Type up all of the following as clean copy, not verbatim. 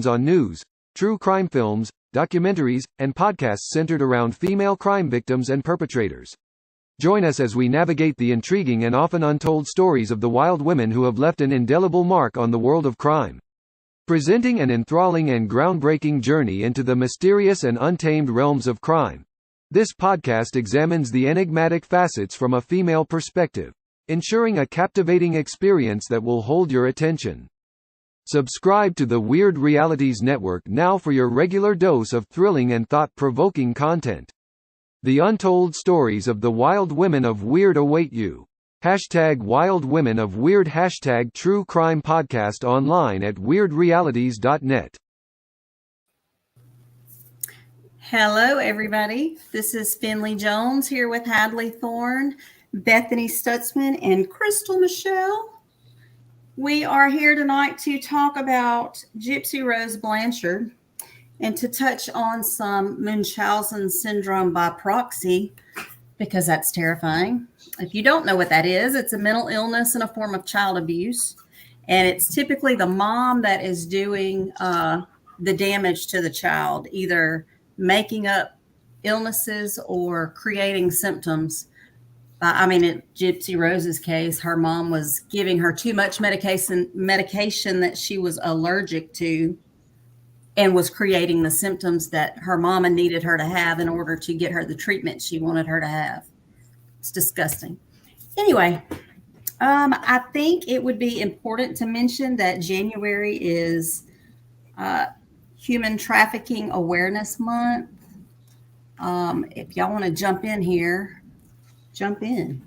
on news, true crime films, documentaries, and podcasts centered around female crime victims and perpetrators. Join us as we navigate the intriguing and often untold stories of the wild women who have left an indelible mark on the world of crime. Presenting an enthralling and groundbreaking journey into the mysterious and untamed realms of crime. This podcast examines the enigmatic facets from a female perspective, ensuring a captivating experience that will hold your attention. Subscribe to the Wyrd Realities Network now for your regular dose of thrilling and thought-provoking content. The untold stories of the wild women of Wyrd await you. #Wild Women of Wyrd #True Crime Podcast online at wyrdrealities.net. Hello, everybody. This is Finley Jones here with Hadley Thorne, Bethany Stutzman, and Crystal Michelle. We are here tonight to talk about Gypsy Rose Blanchard and to touch on some Munchausen syndrome by proxy, because that's terrifying. If you don't know what that is, it's a mental illness and a form of child abuse. And it's typically the mom that is doing the damage to the child, either making up illnesses or creating symptoms. In Gypsy Rose's case, her mom was giving her too much medication that she was allergic to and was creating the symptoms that her mama needed her to have in order to get her the treatment she wanted her to have. It's disgusting. Anyway, I think it would be important to mention that January is Human Trafficking Awareness Month. If y'all want to jump in here, jump in.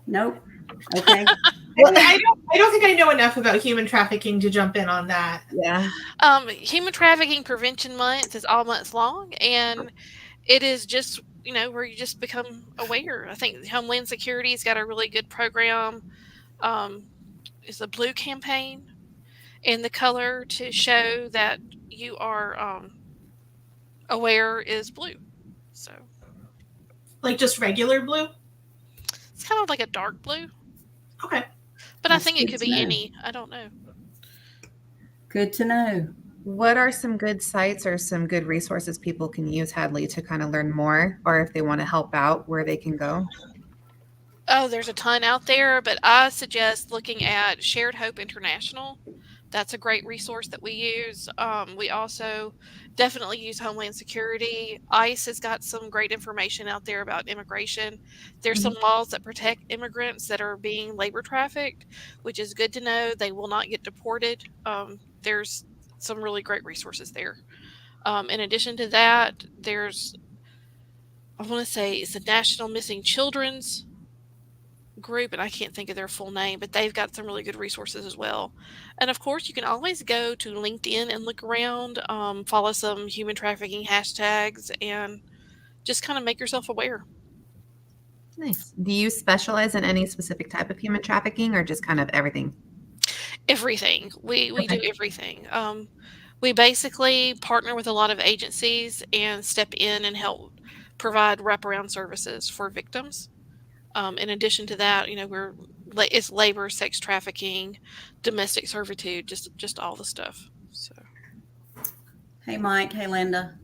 Nope. Okay. I don't think I know enough about human trafficking to jump in on that. Yeah. Human Trafficking Prevention Month is all month long, and it is just, where you just become aware. I think Homeland Security's got a really good program. It's a blue campaign, and the color to show that you are aware is blue. So, like just regular blue? It's kind of like a dark blue. Okay. But I think it could be any. I don't know. Good to know. What are some good sites or some good resources people can use, Hadley, to kind of learn more, or if they want to help out, where they can go? Oh, there's a ton out there, but I suggest looking at Shared Hope International. That's a great resource that we use. We also definitely use Homeland Security. ICE has got some great information out there about immigration. There's some laws that protect immigrants that are being labor trafficked, which is good to know. They will not get deported. There's some really great resources there. In addition to that, there's, I want to say it's the National Missing Children's group, and I can't think of their full name, but they've got some really good resources as well. And of course, you can always go to LinkedIn and look around, follow some human trafficking hashtags, and just kind of make yourself aware. Nice. Do you specialize in any specific type of human trafficking, or just kind of everything? Everything. We do everything. We basically partner with a lot of agencies and step in and help provide wraparound services for victims. In addition to that, it's labor, sex trafficking, domestic servitude, just all the stuff. So, hey, Mike. Hey, Linda.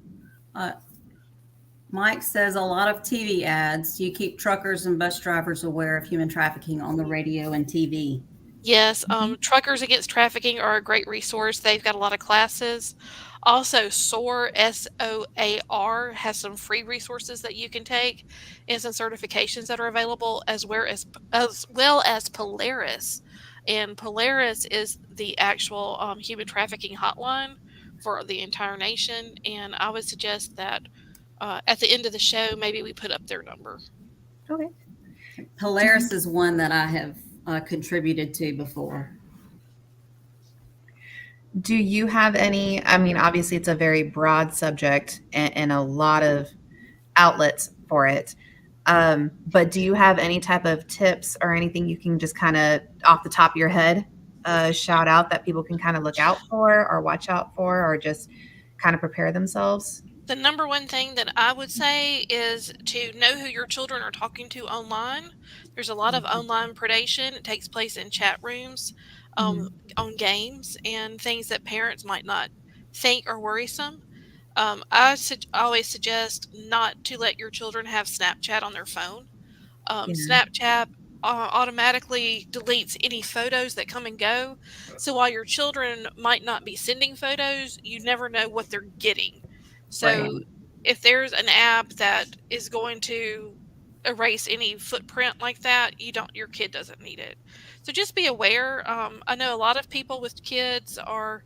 Mike says a lot of TV ads. You keep truckers and bus drivers aware of human trafficking on the radio and TV. Yes, Truckers Against Trafficking are a great resource. They've got a lot of classes. Also, SOAR, SOAR, has some free resources that you can take and some certifications that are available, as well as Polaris. And Polaris is the actual human trafficking hotline for the entire nation. And I would suggest that at the end of the show, maybe we put up their number. Okay. Polaris is one that I have contributed to before. Do you have any, obviously it's a very broad subject and a lot of outlets for it. But do you have any type of tips or anything you can just kind of off the top of your head shout out that people can kind of look out for or watch out for, or just kind of prepare themselves? The number one thing that I would say is to know who your children are talking to online. There's a lot of online predation. It takes place in chat rooms. on games and things that parents might not think are worrisome. Always suggest not to let your children have Snapchat on their phone. Yeah. Snapchat automatically deletes any photos that come and go. So while your children might not be sending photos, you never know what they're getting. So Right. if there's an app that is going to erase any footprint like that, your kid doesn't need it. So just be aware. I know a lot of people with kids are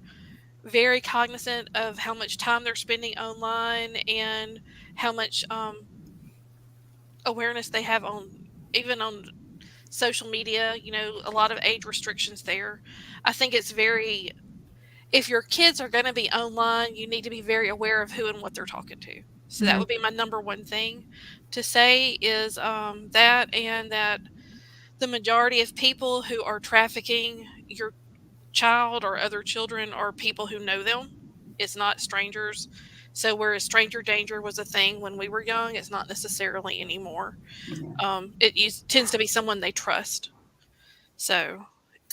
very cognizant of how much time they're spending online and how much awareness they have on even on social media. A lot of age restrictions there. I think it's very if your kids are going to be online, you need to be very aware of who and what they're talking to. So that Mhm. would be my number one thing to say is that, and that the majority of people who are trafficking your child or other children are people who know them. It's not strangers. So whereas stranger danger was a thing when we were young, it's not necessarily anymore. Yeah. Tends to be someone they trust. So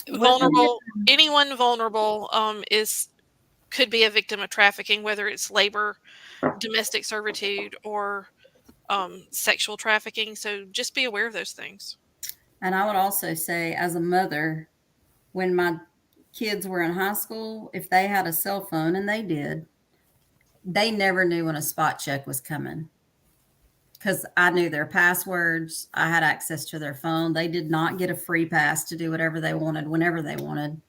What the anyone vulnerable is could be a victim of trafficking, whether it's labor, domestic servitude, or sexual trafficking. So just be aware of those things. And I would also say, as a mother, when my kids were in high school, if they had a cell phone, and they did, they never knew when a spot check was coming because I knew their passwords. I had access to their phone. They did not get a free pass to do whatever they wanted whenever they wanted.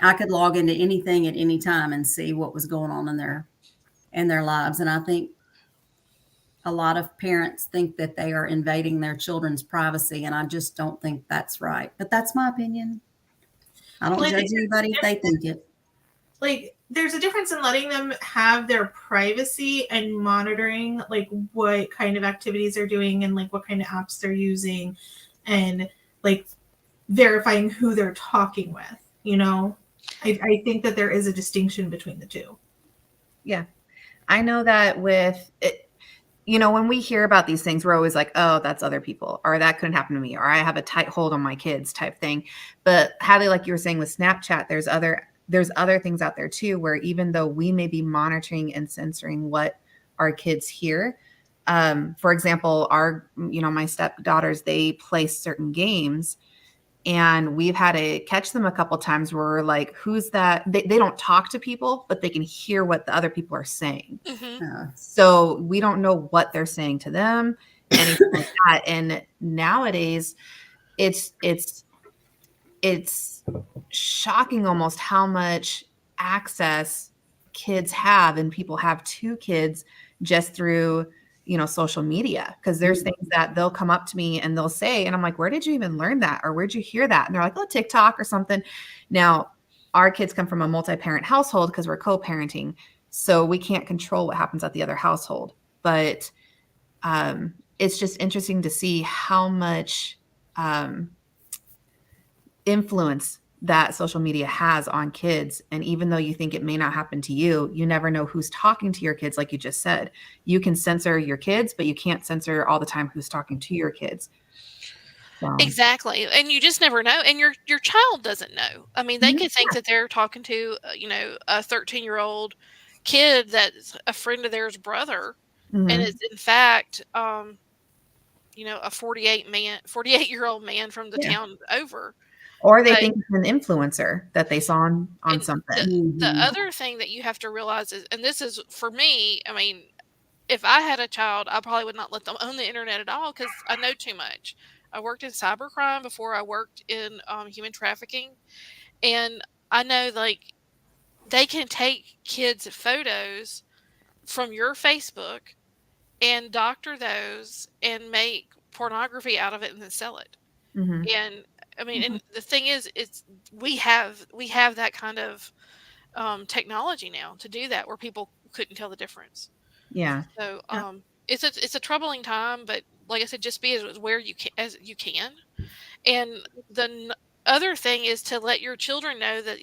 I could log into anything at any time and see what was going on in their lives. And I think a lot of parents think that they are invading their children's privacy, and I just don't think that's right. But that's my opinion. I don't Like, judge anybody if they think it. like there's a difference in letting them have their privacy and monitoring like what kind of activities they're doing and like what kind of apps they're using and like verifying who they're talking with. I think that there is a distinction between the two. Yeah. I know that with it, when we hear about these things, we're always like, oh, that's other people, or that couldn't happen to me, or I have a tight hold on my kids type thing. But Hadley, like you were saying with Snapchat, there's other things out there too, where even though we may be monitoring and censoring what our kids hear, for example, my stepdaughters, they play certain games, and we've had to catch them a couple times where we're like, who's that? They don't talk to people, but they can hear what the other people are saying. Mm-hmm. So we don't know what they're saying to them, anything like that. And nowadays it's shocking almost how much access kids have and people have to kids just through social media, because there's things that they'll come up to me and they'll say, and I'm like, where did you even learn that, or where'd you hear that? And they're like, oh, TikTok or something. Now our kids come from a multi-parent household because we're co-parenting, so we can't control what happens at the other household. But it's just interesting to see how much influence that social media has on kids. And even though you think it may not happen to you, you never know who's talking to your kids. Like you just said, you can censor your kids, but you can't censor all the time who's talking to your kids. So. Exactly. And you just never know. And your child doesn't know. I mean, they could think that they're talking to, a 13-year-old kid that's a friend of theirs brother. Mhm. And it's in fact, a 48-year-old man from the town over. Or they think it's an influencer that they saw on And something. the other thing that you have to realize is, and this is for me, I mean, if I had a child, I probably would not let them own the internet at all because I know too much. I worked in cybercrime before I worked in human trafficking. And I know, like, they can take kids' photos from your Facebook and doctor those and make pornography out of it and then sell it. Mhm. And I mean, and the thing is, we have that kind of technology now to do that where people couldn't tell the difference. Yeah. So it's a troubling time, but like I said, just be as aware as you can. And the other thing is to let your children know that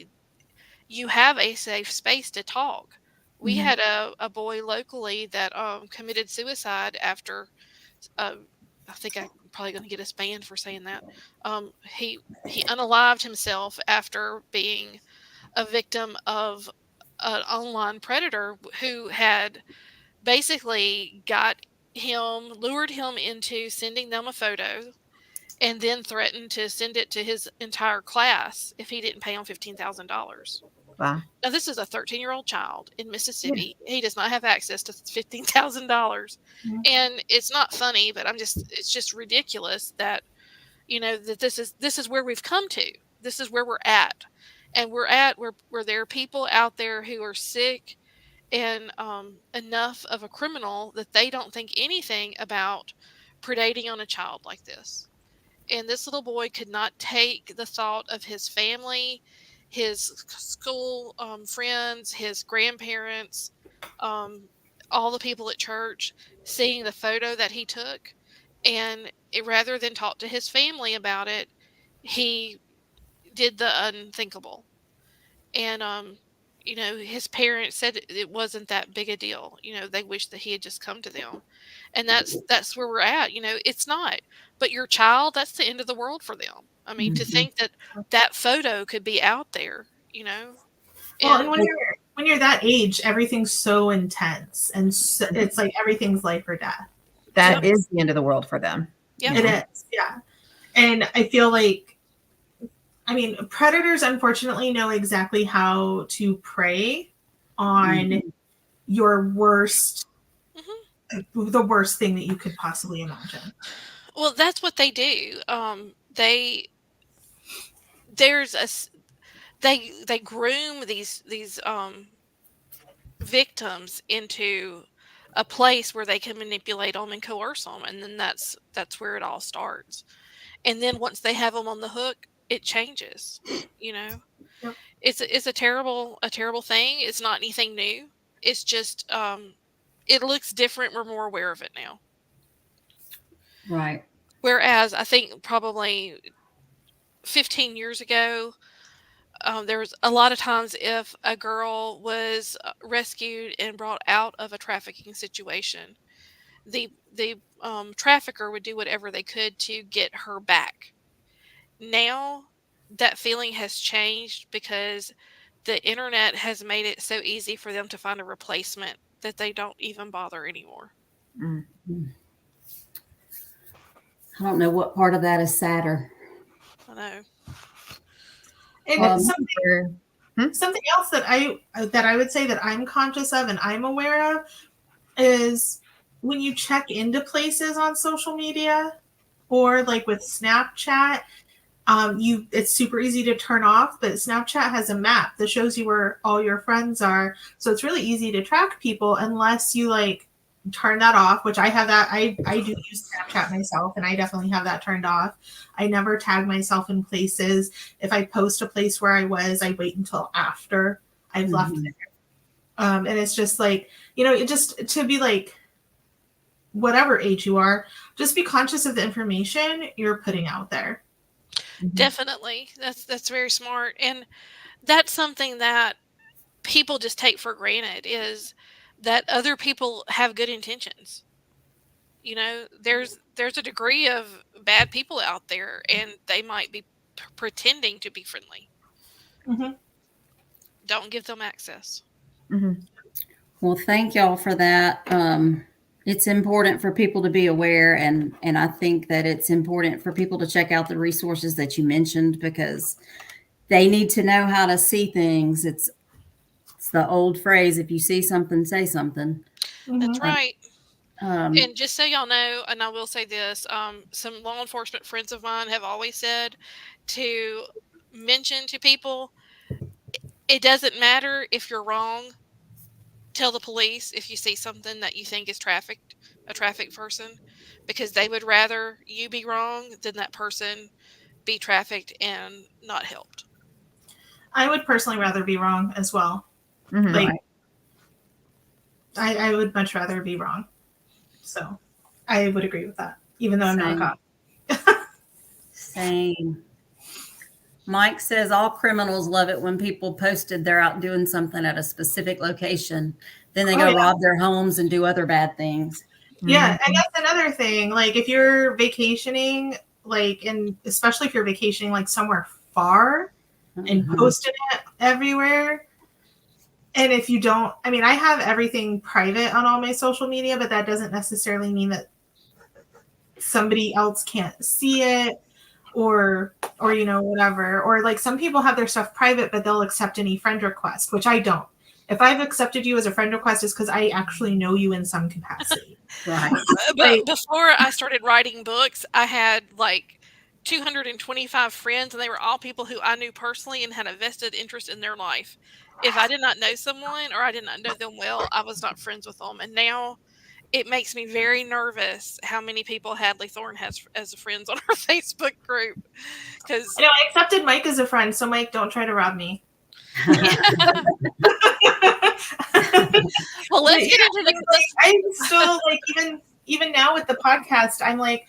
you have a safe space to talk. We had a boy locally that committed suicide after I think I probably going to get us banned for saying that. He unalived himself after being a victim of an online predator who had basically lured him into sending them a photo, and then threatened to send it to his entire class if he didn't pay him $15,000. Wow. Now, this is a 13-year-old child in Mississippi. Yeah. He does not have access to $15,000. Yeah. And it's not funny, but it's just ridiculous that, that this is where we've come to. This is where we're at. And we're where there are people out there who are sick and enough of a criminal that they don't think anything about predating on a child like this. And this little boy could not take the thought of his family, his school friends, his grandparents, all the people at church, seeing the photo that he took. And rather than talk to his family about it, he did the unthinkable. And, his parents said it wasn't that big a deal. They wished that he had just come to them. And that's where we're at. It's not. But your child, that's the end of the world for them. I mean, to think that photo could be out there, Well, and when you're that age, everything's so intense, and it's like everything's life or death. That is the end of the world for them. Yeah, it is. Yeah, and I feel like, predators unfortunately know exactly how to prey on your worst, the worst thing that you could possibly imagine. Well, that's what they do. They groom these victims into a place where they can manipulate them and coerce them, and then that's where it all starts. And then once they have them on the hook, it changes. Yep. It's a terrible thing. It's not anything new. It's just it looks different. We're more aware of it now. Right. Whereas I think probably 15 years ago, there was a lot of times if a girl was rescued and brought out of a trafficking situation, the trafficker would do whatever they could to get her back. Now that feeling has changed because the internet has made it so easy for them to find a replacement that they don't even bother anymore. Mm-hmm. I don't know what part of that is sadder. I know. And something else that I would say that I'm conscious of and I'm aware of is when you check into places on social media or like with Snapchat, it's super easy to turn off, but Snapchat has a map that shows you where all your friends are. So it's really easy to track people unless you turn that off, which I have that. I do use Snapchat myself, and I definitely have that turned off. I never tag myself in places. If I post a place where I was, I wait until after I've left there. And it's just just to be whatever age you are, just be conscious of the information you're putting out there. Definitely. That's very smart. And that's something that people just take for granted, is that other people have good intentions. There's a degree of bad people out there, and they might be pretending to be friendly. Mm-hmm. Don't give them access. Mm-hmm. Well, thank y'all for that. It's important for people to be aware, and I think that it's important for people to check out the resources that you mentioned, because they need to know how to see things. It's the old phrase, if you see something, say something. That's right. And just so y'all know, and I will say this, some law enforcement friends of mine have always said to mention to people, it doesn't matter if you're wrong. Tell the police if you see something that you think is a trafficked person, because they would rather you be wrong than that person be trafficked and not helped. I would personally rather be wrong as well. Mm-hmm. I would much rather be wrong. So I would agree with that, even though I'm not a cop. Same. Mike says all criminals love it when people posted they're out doing something at a specific location. Then they go rob their homes and do other bad things. Yeah, and that's another thing. Like if you're vacationing, like, and especially if you're vacationing like somewhere far and posting it everywhere. And if you don't, I mean, I have everything private on all my social media, but that doesn't necessarily mean that somebody else can't see it or you know, whatever. Or like some people have their stuff private, but they'll accept any friend request, which I don't. If I've accepted you as a friend request, it's because I actually know you in some capacity. Right. But before I started writing books, I had like 225 friends, and they were all people who I knew personally and had a vested interest in their life. If I did not know someone or I did not know them well, I was not friends with them. And now it makes me very nervous how many people Hadley Thorne has as friends on our Facebook group. Because I know I accepted Mike as a friend, so Mike, don't try to rob me. well, let's get into the. I'm still like even now with the podcast, I'm like,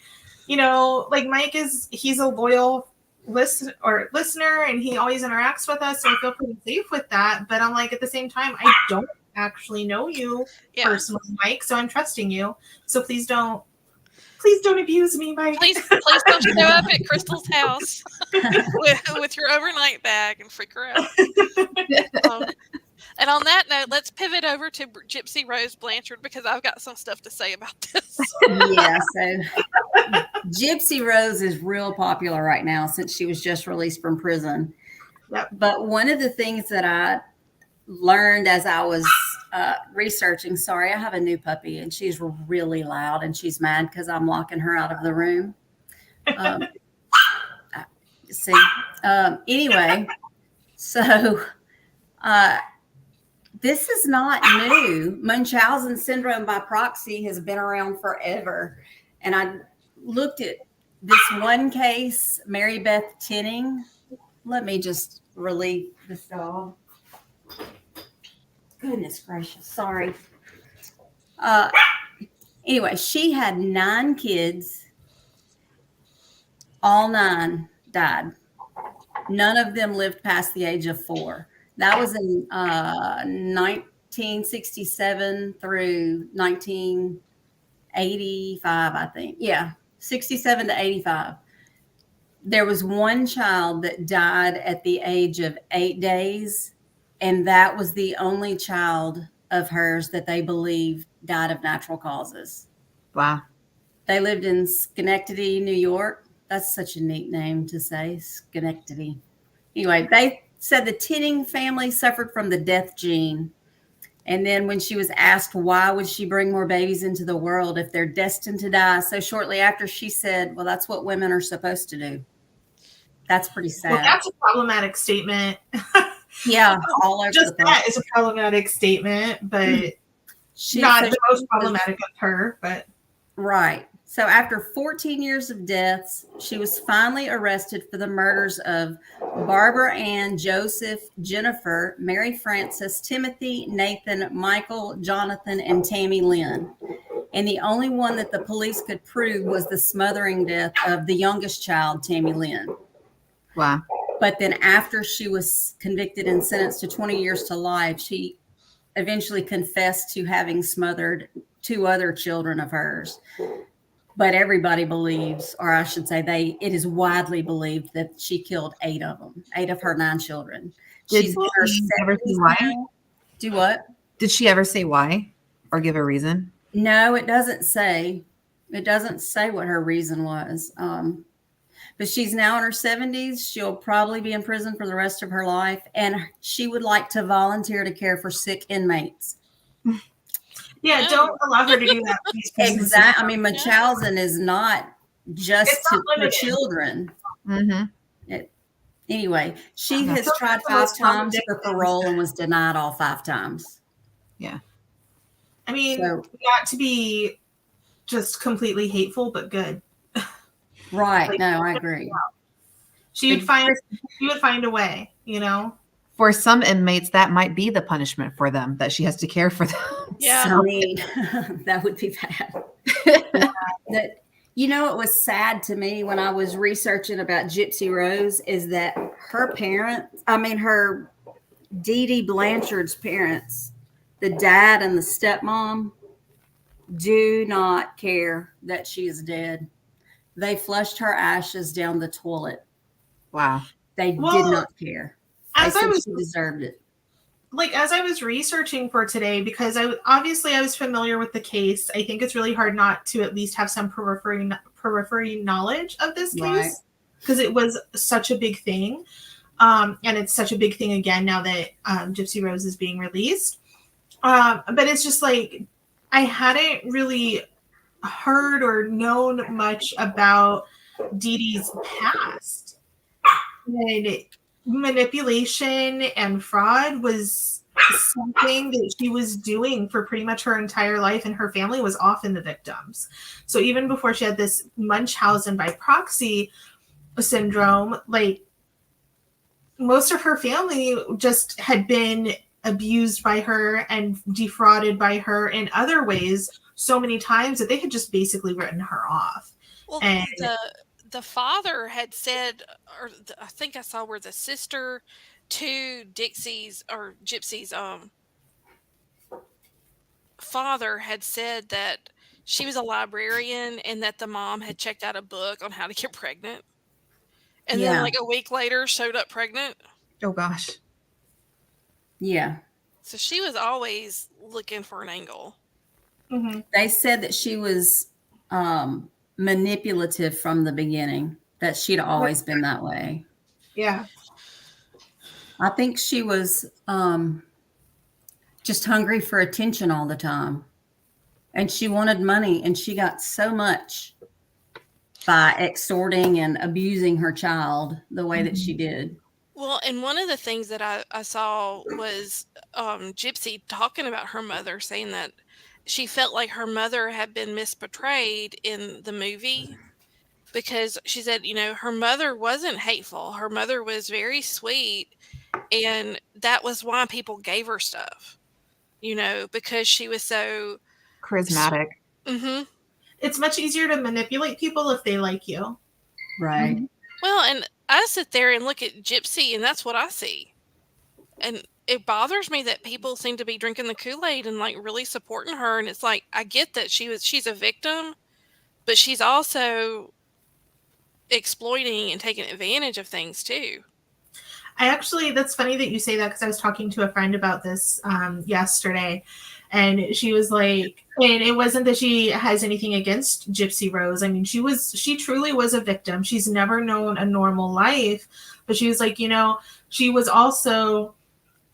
you know, like Mike he's a loyal listener, and he always interacts with us, so I feel pretty safe with that. But I'm like, at the same time, I don't actually know you personally, Mike, so I'm trusting you. So please don't abuse me, Mike. Please don't show up at Crystal's house with your overnight bag and freak her out. And on that note, let's pivot over to Gypsy Rose Blanchard, because I've got some stuff to say about this. Yeah, so Gypsy Rose is real popular right now since she was just released from prison. Yep. But one of the things that I learned as I was researching, sorry, I have a new puppy and she's really loud and she's mad because I'm locking her out of the room. Anyway, so this is not new. Munchausen syndrome by proxy has been around forever. And I looked at this one case, Mary Beth Tinning. Let me just relieve this dog. Goodness gracious, sorry. Anyway, she had 9 kids. All 9 died. None of them lived past the age of 4. That was in 1967 through 1985, I think. Yeah, 67 to 85. There was one child that died at the age of 8 days, and that was the only child of hers that they believed died of natural causes. Wow. They lived in Schenectady, New York. That's such a neat name to say, Schenectady. Anyway, they said the Tinning family suffered from the death gene. And then when she was asked why would she bring more babies into the world if they're destined to die so shortly after, she said, well, that's what women are supposed to do. That's pretty sad. Well, that's a problematic statement. Yeah, all over just that is a problematic statement, but not the most problematic of her. But right. So after 14 years of deaths, she was finally arrested for the murders of Barbara Ann, Joseph, Jennifer, Mary Frances, Timothy, Nathan, Michael, Jonathan, and Tammy Lynn. And the only one that the police could prove was the smothering death of the youngest child, Tammy Lynn. Wow. But then after she was convicted and sentenced to 20 years to life, she eventually confessed to having smothered 2 other children of hers. But everybody believes, or I should say it is widely believed that she killed 8 of them, 8 of her 9 children. She's in her 70s now. Do what? Did she ever say why or give a reason? No, it doesn't say. It doesn't say what her reason was. But she's now in her 70s. She'll probably be in prison for the rest of her life. And she would like to volunteer to care for sick inmates. Yeah, don't allow her to do that. Exactly. I mean, Munchausen is not just for children. Mm-hmm. Anyway, she has tried 5 times for parole and was denied all 5 times. Yeah. I mean, not to be just completely hateful, but good. Right. No, I agree. She would find a way, you know. For some inmates, that might be the punishment for them, that she has to care for them. Yeah. I mean, that would be bad. It was sad to me when I was researching about Gypsy Rose is that her Dee Dee Blanchard's parents, the dad and the stepmom, do not care that she is dead. They flushed her ashes down the toilet. Wow. They did Well, not care. They as I said was she deserved it. like as I was researching for today, because I was familiar with the case. I think it's really hard not to at least have some periphery knowledge of this Right. case, because it was such a big thing, and it's such a big thing again now that Gypsy Rose is being released. But it's just like I hadn't really heard or known much about Dee Dee's past. And manipulation and fraud was something that she was doing for pretty much her entire life, and her family was often the victims. So even before she had this Munchausen by proxy syndrome, like most of her family just had been abused by her and defrauded by her in other ways so many times that they had just basically written her off. Well, And the father had said, or I think I saw where the sister to Gypsy's father had said that she was a librarian and that the mom had checked out a book on how to get pregnant, and then Yeah. like a week later showed up pregnant. Oh gosh. Yeah. So she was always looking for an angle. Mhm. They said that she was manipulative from the beginning, that she'd always been that way. yeah. I think she was just hungry for attention all the time. And she wanted money, and she got so much by extorting and abusing her child the way that she did. Well, and one of the things that I saw was Gypsy talking about her mother, saying that she felt like her mother had been misportrayed in the movie, because she said, her mother wasn't hateful. Her mother was very sweet, and that was why people gave her stuff, because she was so Charismatic. Mm-hmm. It's much easier to manipulate people if they like you. Right. Mm-hmm. Well, and I sit there and look at Gypsy, and that's what I see. And it bothers me that people seem to be drinking the Kool-Aid and like really supporting her. And it's like, I get that she's a victim, but she's also exploiting and taking advantage of things too. That's funny that you say that, because I was talking to a friend about this yesterday, and she was like, and it wasn't that she has anything against Gypsy Rose. I mean, she truly was a victim. She's never known a normal life, but she was like, she was also,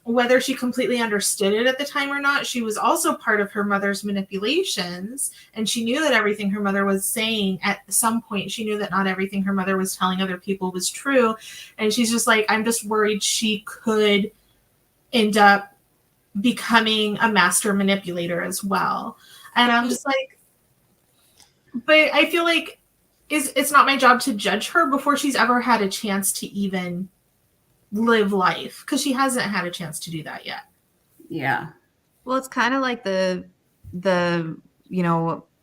whether she completely understood it at the time or not, she was also part of her mother's manipulations. And she knew that everything her mother was saying at some point, she knew that not everything her mother was telling other people was true. And she's just like, I'm just worried she could end up becoming a master manipulator as well. And I'm just like, but I feel like it's not my job to judge her before she's ever had a chance to even live life, because she hasn't had a chance to do that yet. Yeah. Well, it's kind of like the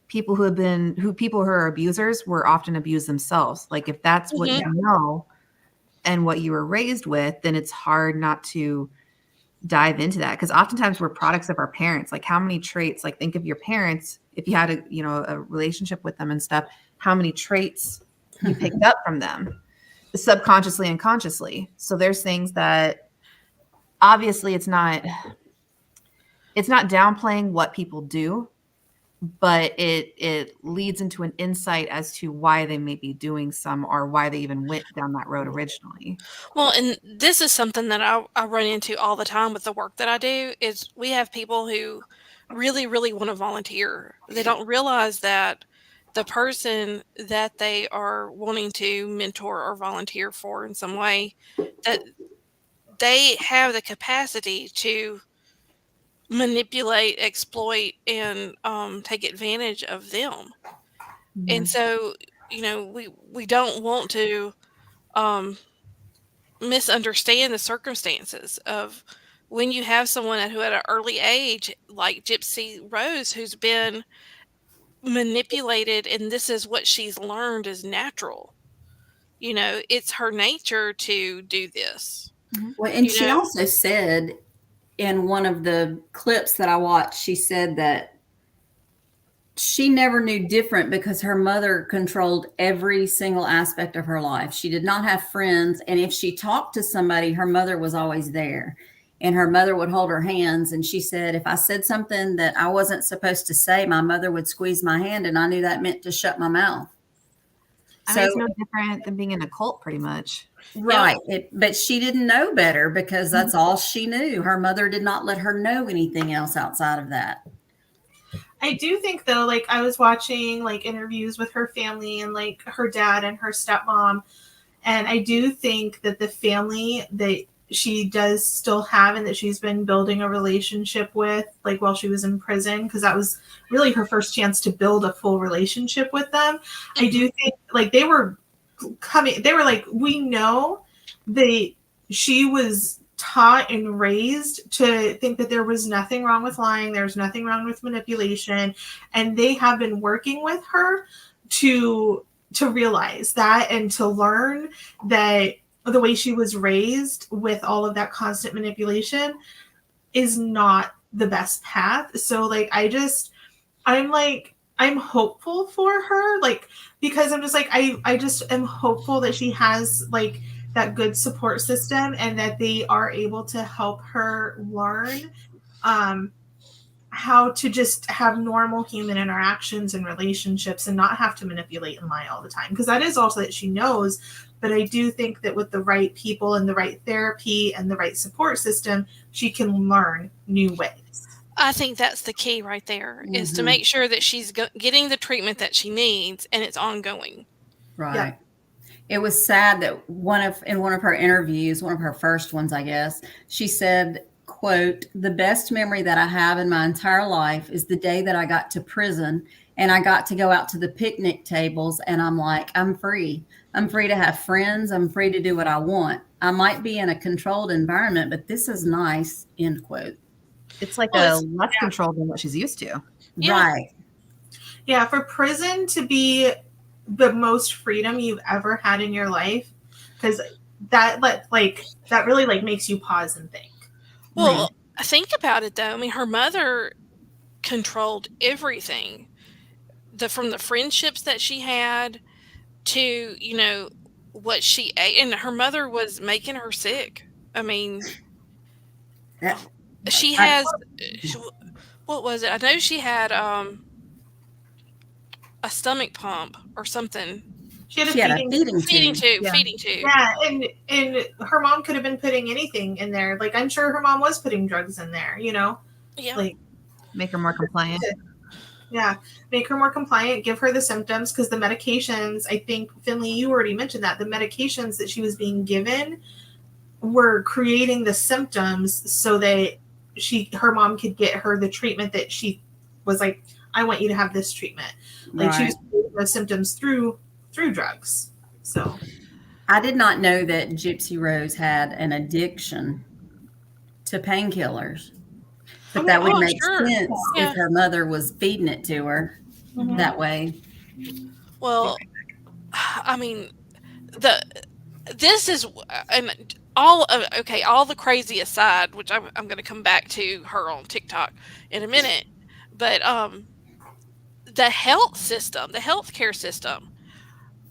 people who are abusers were often abused themselves. Like if that's what you know and what you were raised with, then it's hard not to dive into that, because oftentimes we're products of our parents. Like how many traits, like think of your parents, if you had a relationship with them and stuff, how many traits you picked up from them subconsciously and consciously. So there's things that obviously it's not downplaying what people do, but it leads into an insight as to why they may be doing some, or why they even went down that road originally. Well, and this is something that I run into all the time with the work that I do, is we have people who really, really want to volunteer. They don't realize that the person that they are wanting to mentor or volunteer for in some way, that they have the capacity to manipulate, exploit, and take advantage of them. And so, we don't want to misunderstand the circumstances of when you have someone who at an early age, like Gypsy Rose, who's been manipulated, and this is what she's learned is natural. It's her nature to do this. Well, and she also said in one of the clips that I watched, she said that she never knew different because her mother controlled every single aspect of her life. She did not have friends. And if she talked to somebody, her mother was always there. And her mother would hold her hands. And she said, if I said something that I wasn't supposed to say, my mother would squeeze my hand. And I knew that meant to shut my mouth. I mean, it's no different than being in a cult, pretty much. Right. But she didn't know better because that's all she knew. Her mother did not let her know anything else outside of that. I do think, though, like, I was watching, like, interviews with her family and, like, her dad and her stepmom. And I do think that the family that she does still have and that she's been building a relationship with, like, while she was in prison, because that was really her first chance to build a full relationship with them. I do think, like, they were like, we know that she was taught and raised to think that there was nothing wrong with lying, there's nothing wrong with manipulation, and they have been working with her to realize that and to learn that the way she was raised with all of that constant manipulation is not the best path. So, like, I'm hopeful for her, like, because I'm just like, I just am hopeful that she has, like, that good support system and that they are able to help her learn how to just have normal human interactions and relationships and not have to manipulate and lie all the time. Because that is also that she knows. But I do think that with the right people and the right therapy and the right support system, she can learn new ways. I think that's the key right there, is to make sure that she's getting the treatment that she needs and it's ongoing. Right. Yeah. It was sad that in one of her interviews, one of her first ones, I guess, she said, quote, "The best memory that I have in my entire life is the day that I got to prison and I got to go out to the picnic tables and I'm like, I'm free. I'm free to have friends. I'm free to do what I want. I might be in a controlled environment, but this is nice," end quote. It's like less controlled than what she's used to. Yeah. Right. Yeah, for prison to be the most freedom you've ever had in your life, because that really, like, makes you pause and think. Well, think about it, though. I mean, her mother controlled everything, from the friendships that she had to, you know, what she ate, and her mother was making her sick. I mean, she has, what was it? I know she had a stomach pump or something. She had a feeding tube. Yeah, and her mom could have been putting anything in there. Like, I'm sure her mom was putting drugs in there, you know? Yeah. Like, make her more compliant. Yeah, make her more compliant, give her the symptoms, because the medications, I think, Finley, you already mentioned that, the medications that she was being given were creating the symptoms so that her mom could get her the treatment that she was like, I want you to have this treatment. Like, she was creating those symptoms through drugs. So I did not know that Gypsy Rose had an addiction to painkillers. But that would make sense if her mother was feeding it to her that way. Well, I mean, this is, and all the crazy aside, which I'm going to come back to her on TikTok in a minute, but the healthcare system.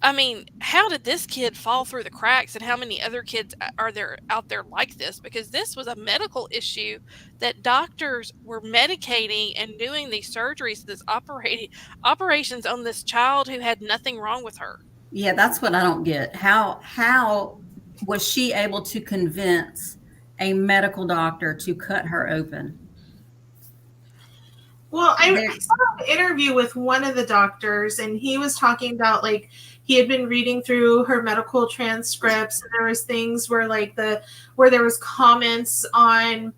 I mean, how did this kid fall through the cracks, and how many other kids are there out there like this? Because this was a medical issue that doctors were medicating and doing these surgeries, this operations on this child who had nothing wrong with her. Yeah, that's what I don't get. How was she able to convince a medical doctor to cut her open? Well, I saw an interview with one of the doctors, and he was talking about, like, he had been reading through her medical transcripts, and there was things where, like, where there was comments on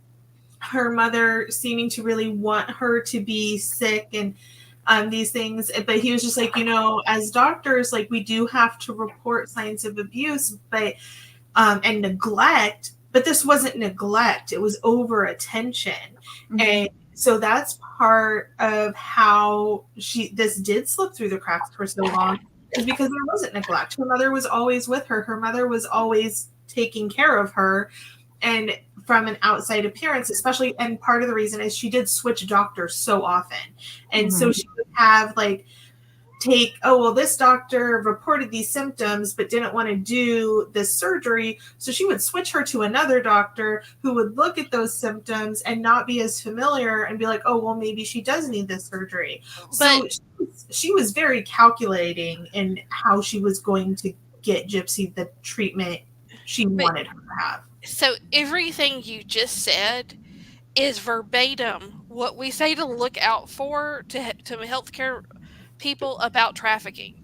her mother seeming to really want her to be sick and these things. But he was just like, you know, as doctors, like, we do have to report signs of abuse, but and neglect. But this wasn't neglect; it was over attention, and so that's part of how this did slip through the cracks for so long, is because there wasn't neglect. Her mother was always with her. Her mother was always taking care of her. And from an outside appearance, especially, and part of the reason is she did switch doctors so often. And so she would have like this doctor reported these symptoms but didn't want to do this surgery. So she would switch her to another doctor who would look at those symptoms and not be as familiar and be like, oh, well, maybe she does need this surgery. So she was very calculating in how she was going to get Gypsy the treatment she wanted her to have. So everything you just said is verbatim what we say to look out for to healthcare people about trafficking.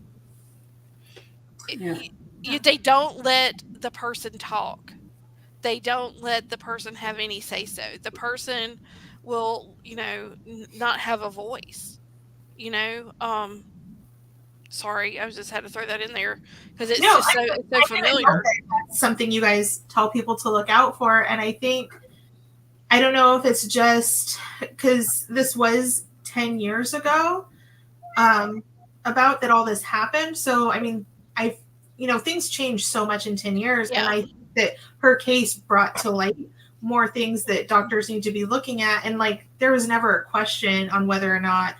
They don't let the person talk. They don't let the person have any say so. The person will, not have a voice. Sorry, I just had to throw that in there because it's so familiar. That's something you guys tell people to look out for, and I don't know if it's just because this was 10 years ago. About that all this happened. So, I mean, things changed so much in 10 years. Yeah. And I think that her case brought to light more things that doctors need to be looking at. And like, there was never a question on whether or not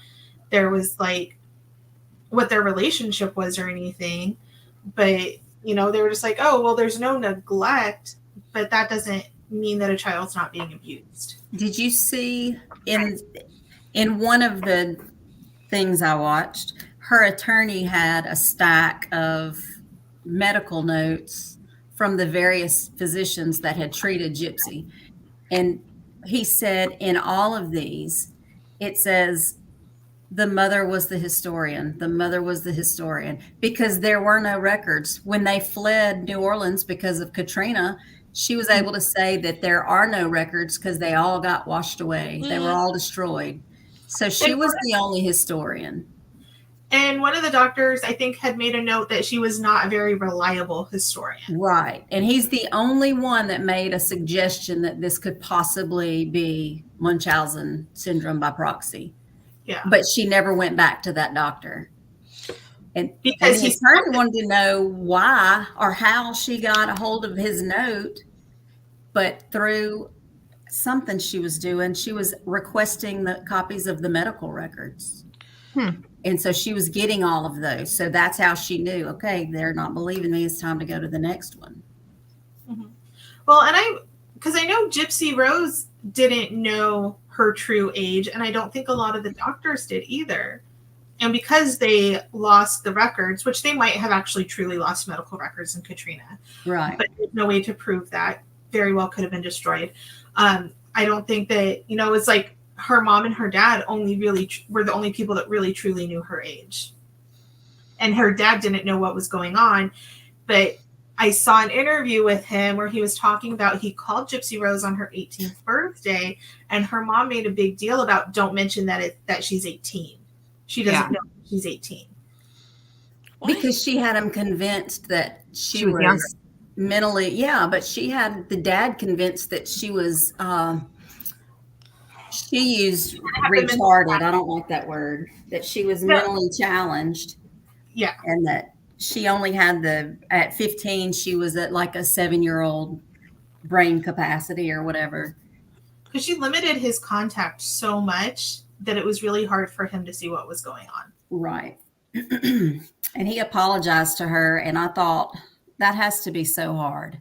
there was like what their relationship was or anything. But, they were just like, oh, well, there's no neglect, but that doesn't mean that a child's not being abused. Did you see in one of the things I watched, her attorney had a stack of medical notes from the various physicians that had treated Gypsy. And he said in all of these, it says, the mother was the historian. The mother was the historian, because there were no records. When they fled New Orleans because of Katrina, she was able to say that there are no records because they all got washed away. They were all destroyed. So she was the only historian. And one of the doctors, I think, had made a note that she was not a very reliable historian. Right. And he's the only one that made a suggestion that this could possibly be Munchausen syndrome by proxy. Yeah. But she never went back to that doctor. And because the attorney wanted to know why or how she got a hold of his note, but through something she was doing, she was requesting the copies of the medical records. And so she was getting all of those. So that's how she knew, okay, they're not believing me. It's time to go to the next one. Mm-hmm. Well, and because I know Gypsy Rose didn't know her true age, and I don't think a lot of the doctors did either. And because they lost the records, which they might have actually truly lost medical records in Katrina. Right. But there's no way to prove that. Very well could have been destroyed. I don't think that, it's like her mom and her dad only really were the only people that really truly knew her age. And her dad didn't know what was going on. But I saw an interview with him where he was talking about he called Gypsy Rose on her 18th birthday, and her mom made a big deal about don't mention that she's 18. She doesn't know she's 18. Because she had him convinced that she was mentally, but she had the dad convinced that she was, she used retarded. I don't like that word. That she was mentally challenged. Yeah. And that she only had at 15, she was at like a 7-year-old brain capacity or whatever. Because she limited his contact so much that it was really hard for him to see what was going on. Right. And he apologized to her, and I thought that has to be so hard.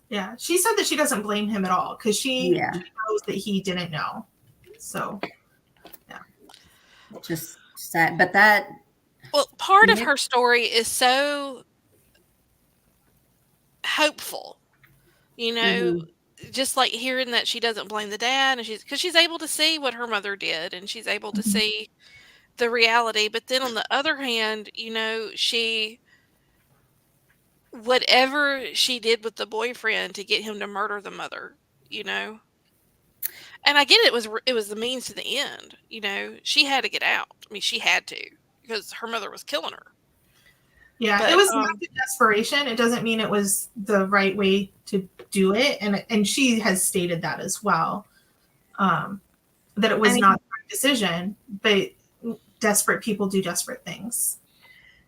Yeah. She said that she doesn't blame him at all because she knows that he didn't know. So, yeah. Just sad. But that... Well, part of her story is so hopeful, just like hearing that she doesn't blame the dad, and because she's able to see what her mother did, and she's able to see the reality. But then on the other hand, whatever she did with the boyfriend to get him to murder the mother, and I get it was the means to the end. She had to get out. I mean, she had to, because her mother was killing her. Yeah, but, it was not desperation. It doesn't mean it was the right way to do it. And she has stated that as well, that it was not the right decision, but desperate people do desperate things.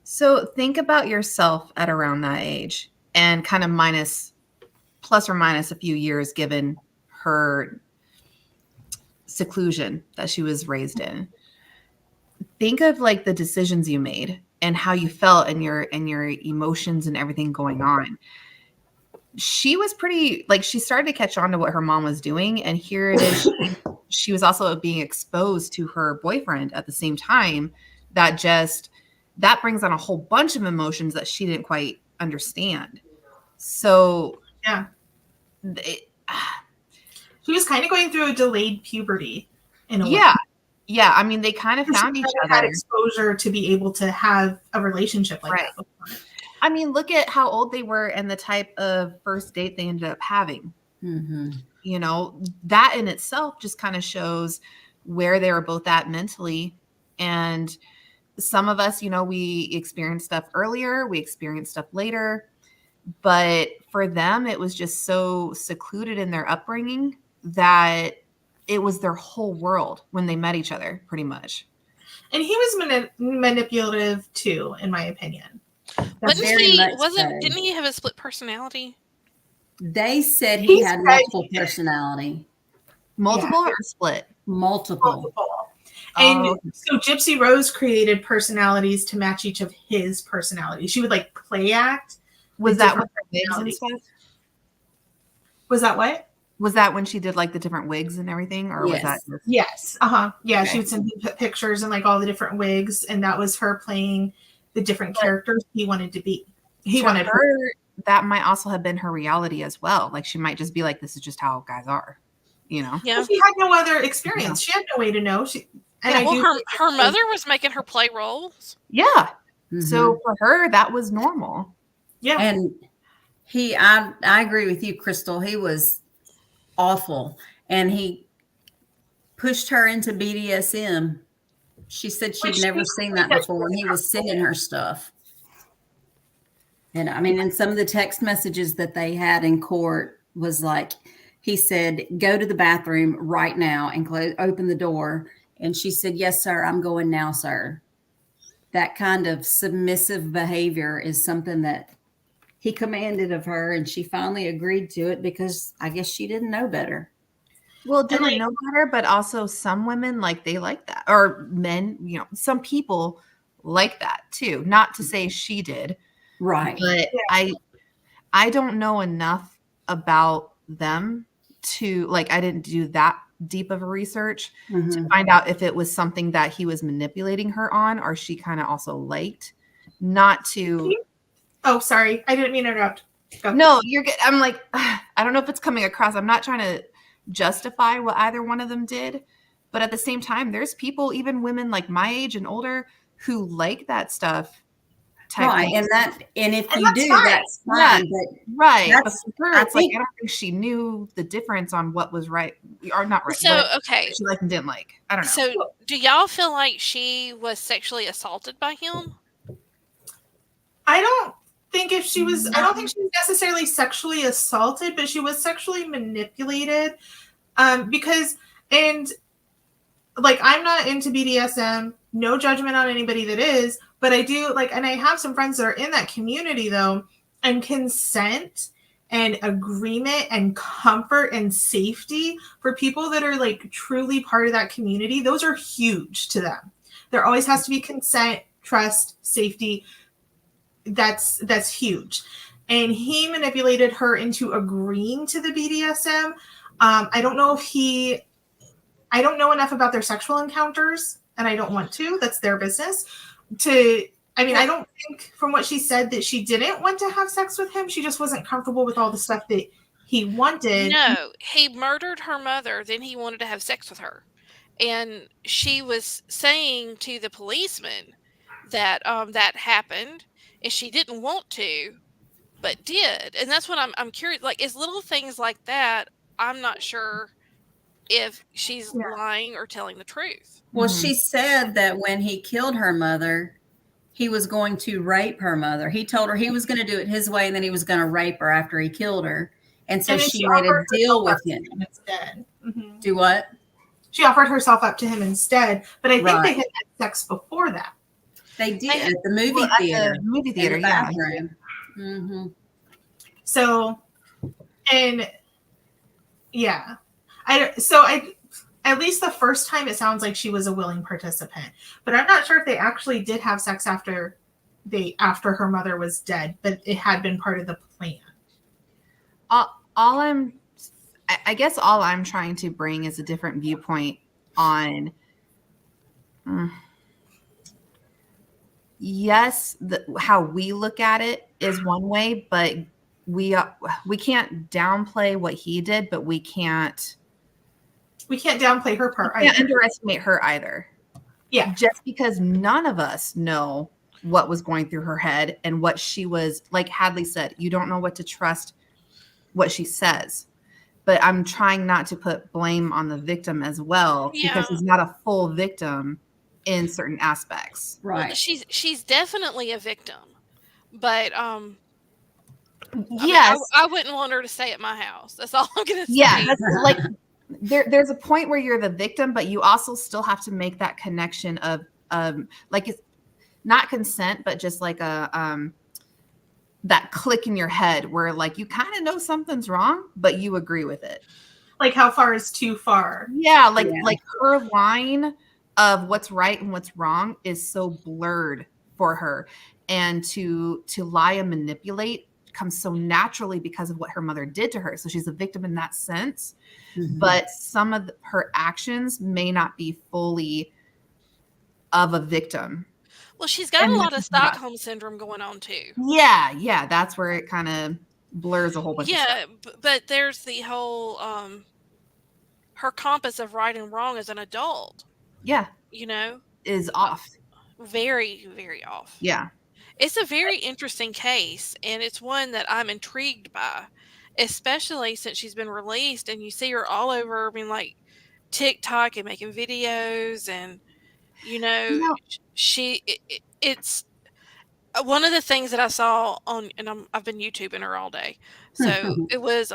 So think about yourself at around that age and kind of plus or minus a few years given her seclusion that she was raised in. Think of like the decisions you made and how you felt and your emotions and everything going on. She was pretty, like, she started to catch on to what her mom was doing. And here it is. She was also being exposed to her boyfriend at the same time. That brings on a whole bunch of emotions that she didn't quite understand. So yeah, she was kind of going through a delayed puberty in a way. Yeah. I mean, they kind of found each other. Had exposure to be able to have a relationship like that before. I mean, look at how old they were and the type of first date they ended up having. Mm-hmm. You know, that in itself just kind of shows where they were both at mentally. And some of us, you know, we experienced stuff earlier, we experienced stuff later. But for them, it was just so secluded in their upbringing that it was their whole world when they met each other, pretty much. And he was manipulative too, in my opinion. Didn't he have a split personality? They said he had multiple personality. Multiple or split? Multiple. And so Gypsy Rose created personalities to match each of his personalities. She would like play act. Was that with her wigs and stuff? Was that what? Was that when she did like the different wigs and everything? Or was that? Yes. Yeah. Okay. She would send me pictures and like all the different wigs. And that was her playing the different characters he wanted to be. He wanted her. That might also have been her reality as well. Like she might just be like, this is just how guys are, you know? Yeah. She had no other experience. She had no way to know. Her mother was making her play roles. Yeah. Mm-hmm. So for her, that was normal. Yeah. And I agree with you, Crystal. He was awful. And he pushed her into BDSM. She said she'd never seen that before. And he was sending her stuff. And I mean, in some of the text messages that they had in court was like, he said, go to the bathroom right now and open the door. And she said, yes, sir. I'm going now, sir. That kind of submissive behavior is something that he commanded of her. And she finally agreed to it because I guess she didn't know better. Well, didn't know better, but also some women, like, they like that. Or men, you know, some people like that too. Not to say she did. Right. But I don't know enough about them to, like, I didn't do that deep of a research to find out if it was something that he was manipulating her on or she kind of also liked. Not to. Oh, sorry. I didn't mean to interrupt. Go. No, you're good. I'm like, I don't know if it's coming across. I'm not trying to justify what either one of them did. But at the same time, there's people, even women like my age and older, who like that stuff. Right, and if you do, that's fine. Right, but for her, it's like I don't think she knew the difference on what was right or not right. So okay, she liked and didn't like. I don't know. So do y'all feel like she was sexually assaulted by him? I don't think she was necessarily sexually assaulted, but she was sexually manipulated. Because like I'm not into BDSM. No judgment on anybody that is. But I do like, and I have some friends that are in that community though, and consent and agreement and comfort and safety for people that are like truly part of that community. Those are huge to them. There always has to be consent, trust, safety. That's huge. And he manipulated her into agreeing to the BDSM. I don't know enough about their sexual encounters and I don't want to, that's their business. I don't think from what she said that she didn't want to have sex with him. She just wasn't comfortable with all the stuff that he wanted. No, he murdered her mother. Then he wanted to have sex with her. And she was saying to the policeman that that happened and she didn't want to, but did. And that's what I'm curious. Like, is little things like that, I'm not sure if she's lying or telling the truth. Well, she said that when he killed her mother, he was going to rape her mother. He told her he was going to do it his way and then he was going to rape her after he killed her. And so she made a deal with him. Instead. Mm-hmm. Do what? She offered herself up to him instead. But I think they had sex before that. They did at the movie theater. The movie theater, yeah. So, and yeah. at least the first time it sounds like she was a willing participant, but I'm not sure if they actually did have sex after her mother was dead, but it had been part of the plan. I guess all I'm trying to bring is a different viewpoint on, yes, how we look at it is one way, but we can't downplay what he did, but we can't downplay her part. We can't underestimate her either. Yeah. Just because none of us know what was going through her head and what she was, like Hadley said, you don't know what to trust what she says. But I'm trying not to put blame on the victim as well, because he's not a full victim in certain aspects. Right. Well, she's definitely a victim, but yes, I wouldn't want her to stay at my house. That's all I'm gonna say. Yeah, that's like there's a point where you're the victim, but you also still have to make that connection of like, it's not consent, but just like a that click in your head where like you kind of know something's wrong, but you agree with it. Like, how far is too far? Yeah, like her line of what's right and what's wrong is so blurred for her, and to lie and manipulate comes so naturally because of what her mother did to her. So she's a victim in that sense, but some of her actions may not be fully of a victim. Well, she's got a lot of Stockholm syndrome going on too. Yeah, that's where it kind of blurs a whole bunch of stuff. But there's the whole her compass of right and wrong as an adult. Yeah. Is off. Very, very off. Yeah. It's a very interesting case, and it's one that I'm intrigued by, especially since she's been released and you see her all over, like TikTok and making videos, and it's one of the things that I saw on, and I've been YouTubing her all day. So it was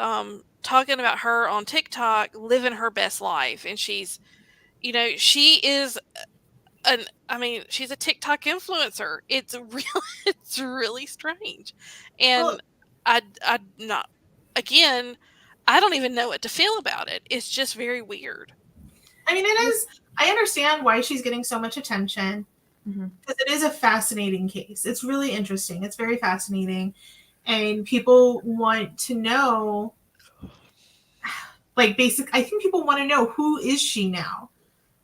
talking about her on TikTok living her best life, and she's, she is she's a TikTok influencer. It's really strange, and I don't even know what to feel about it. It's just very weird. I mean, it is. I understand why she's getting so much attention, because it is a fascinating case. It's really interesting. It's very fascinating, and people want to know, like, I think people want to know, who is she now?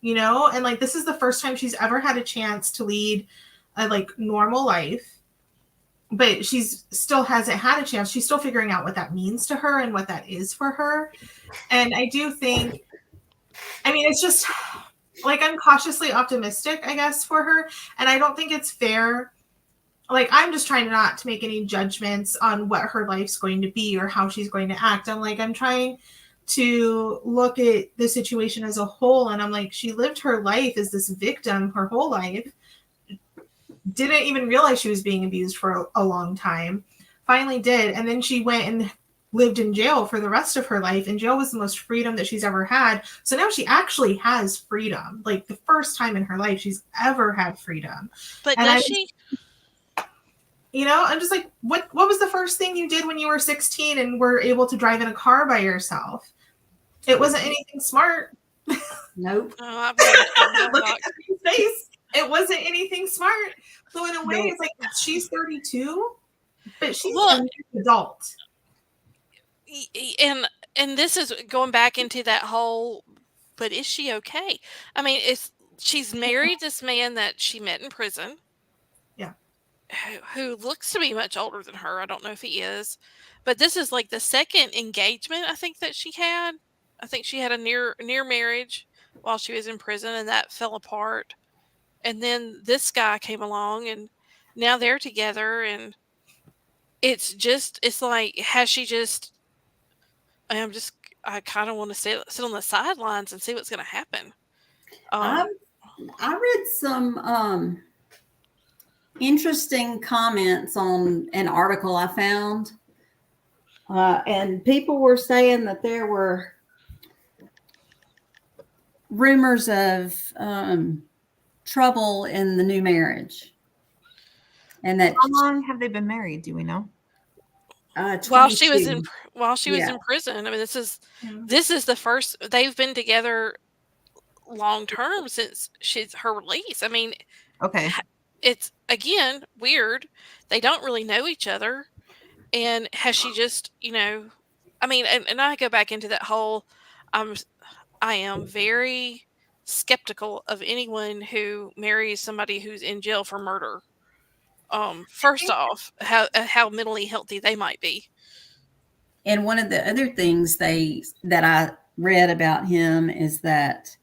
And like, this is the first time she's ever had a chance to lead a normal life, but she's still hasn't had a chance. She's still figuring out what that means to her and what that is for her. And I do think, it's just like, I'm cautiously optimistic, I guess, for her. And I don't think it's fair. Like, I'm just trying not to make any judgments on what her life's going to be or how she's going to act. I'm trying to look at the situation as a whole, and I'm like, she lived her life as this victim her whole life, didn't even realize she was being abused for a long time, finally did, and then she went and lived in jail for the rest of her life, and jail was the most freedom that she's ever had. So now she actually has freedom, like the first time in her life she's ever had freedom. But does she? I'm just like, what was the first thing you did when you were 16 and were able to drive in a car by yourself? It wasn't anything smart. Nope. Look at his face. It wasn't anything smart. So in a way, it's like, she's 32, but she's an adult. And this is going back into that whole, but is she okay? She's married this man that she met in prison. Yeah. Who looks to be much older than her. I don't know if he is, but this is like the second engagement I think that she had. I think she had a near marriage while she was in prison, and that fell apart. And then this guy came along, and now they're together, and it's like, has she just? I kind of want to sit on the sidelines and see what's going to happen. I read some interesting comments on an article I found, and people were saying that there were rumors of trouble in the new marriage, and that how long have they been married? Do we know? while she was 22. in prison. I mean, this is Yeah. the first they've been together long term since her release. I mean, Okay. it's again weird. They don't really know each other, and has she just I mean, and I go back into that whole. Um, I am very skeptical of anyone who marries somebody who's in jail for murder. First off, how mentally healthy they might be. And one of the other things that I read about him is that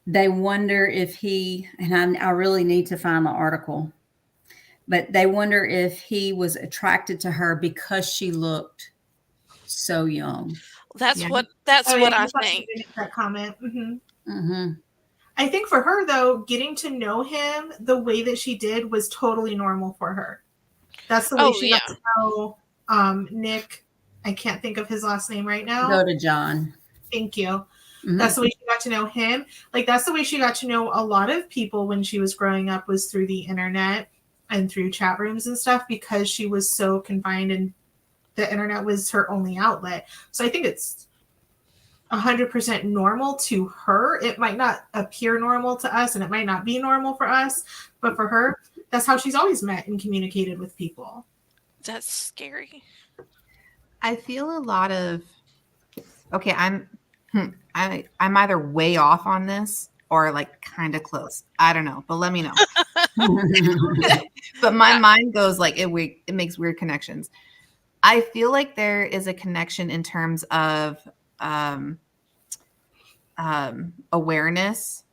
they wonder if he, and I really need to find the article, but they wonder if he was attracted to her because she looked so young. That's Yeah. what Oh yeah, I I thought she think. did make that comment. Mm-hmm. I think for her though, getting to know him the way that she did was totally normal for her. That's the way Oh she yeah. got to know Nick. I can't think of his last name right now. Go to John. Thank you. Mm-hmm. That's the way she got to know him. Like that's the way she got to know a lot of people when she was growing up, was through the internet and through chat rooms and stuff, because she was so confined and the internet was her only outlet. So I think it's 100% normal to her. It might not appear normal to us and it might not be normal for us, but for her, that's how she's always met and communicated with people. That's scary. I feel a lot of okay, I'm either way off on this or like kind of close. I don't know, but let me know. But my mind goes like it makes weird connections. I feel like there is a connection in terms of awareness,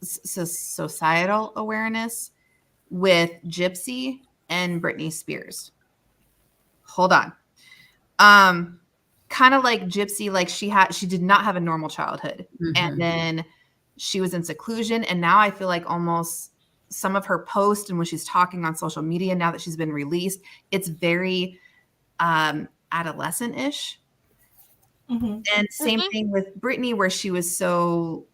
societal awareness with Gypsy and Britney Spears. Hold on. Kind of like Gypsy, like she did not have a normal childhood. And then she was in seclusion. And now I feel like almost some of her posts and when she's talking on social media, now that she's been released, it's very adolescent-ish. And same thing with Britney, where she was so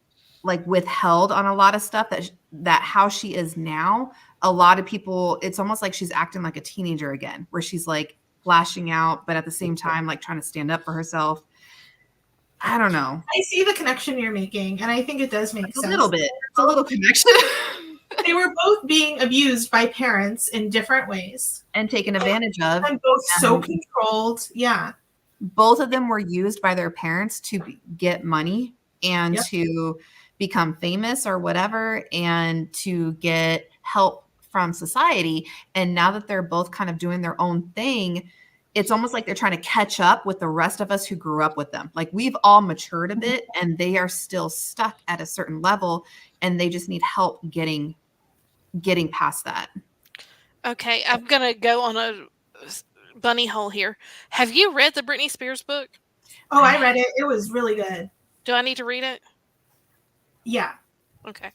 like withheld on a lot of stuff that how she is now, a lot of people, it's almost like she's acting like a teenager again, where she's like lashing out, but at the same time, like trying to stand up for herself. I don't know. I see the connection you're making, and I think it does make sense. A little bit. It's a little connection. They were both being abused by parents in different ways. And taken advantage of. And both so controlled. Yeah. Both of them were used by their parents to get money and to become famous or whatever, and to get help from society. And now that they're both kind of doing their own thing, it's almost like they're trying to catch up with the rest of us who grew up with them. Like we've all matured a bit and they are still stuck at a certain level and they just need help getting past that. Okay, I'm going to go on a bunny hole here. Have you read the Britney Spears book? Oh, I read it. It was really good. Do I need to read it? Yeah. Okay.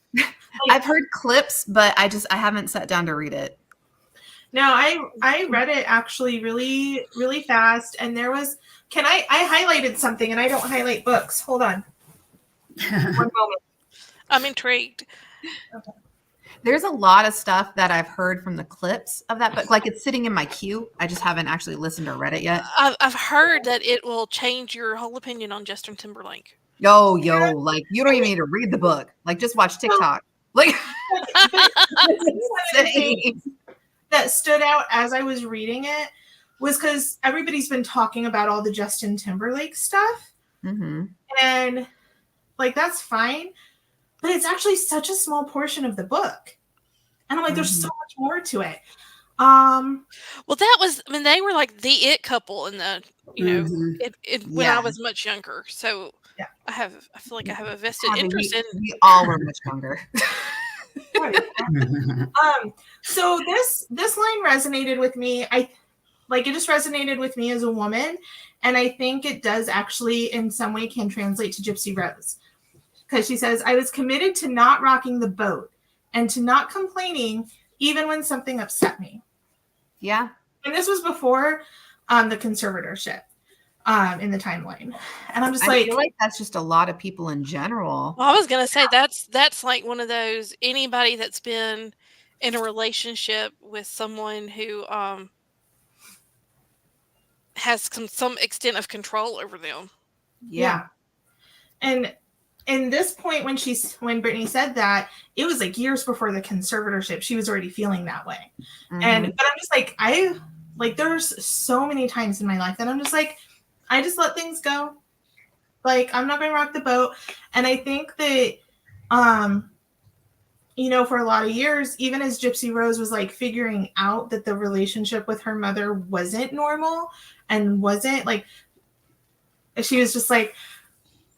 I've heard clips, but I haven't sat down to read it. No, I read it actually really, really fast. And there was, I highlighted something and I don't highlight books. Hold on. One moment. I'm intrigued. Okay. There's a lot of stuff that I've heard from the clips of that book. Like it's sitting in my queue. I just haven't actually listened or read it yet. I've heard that it will change your whole opinion on Justin Timberlake. Yo, like you don't even need to read the book. Like just watch TikTok. Like that stood out as I was reading it was because everybody's been talking about all the Justin Timberlake stuff. And like, that's fine. But it's actually such a small portion of the book. And I'm like, there's so much more to it. Well, that was, I mean, they were like the it couple in the, when I was much younger. So I feel like I have a vested interest in. We all were much younger. So this line resonated with me. It just resonated with me as a woman. And I think it does actually in some way can translate to Gypsy Rose. Because she says, I was committed to not rocking the boat and to not complaining even when something upset me. Yeah. And this was before the conservatorship in the timeline. And I'm just I feel like that's just a lot of people in general. Well, I was going to say that's like one of those, anybody that's been in a relationship with someone who has some extent of control over them. Yeah. And this point when Brittany said that, it was like years before the conservatorship, she was already feeling that way. But I'm just like, there's so many times in my life that I'm just like, I just let things go. Like, I'm not going to rock the boat. And I think that, for a lot of years, even as Gypsy Rose was like figuring out that the relationship with her mother wasn't normal and wasn't like, she was just like,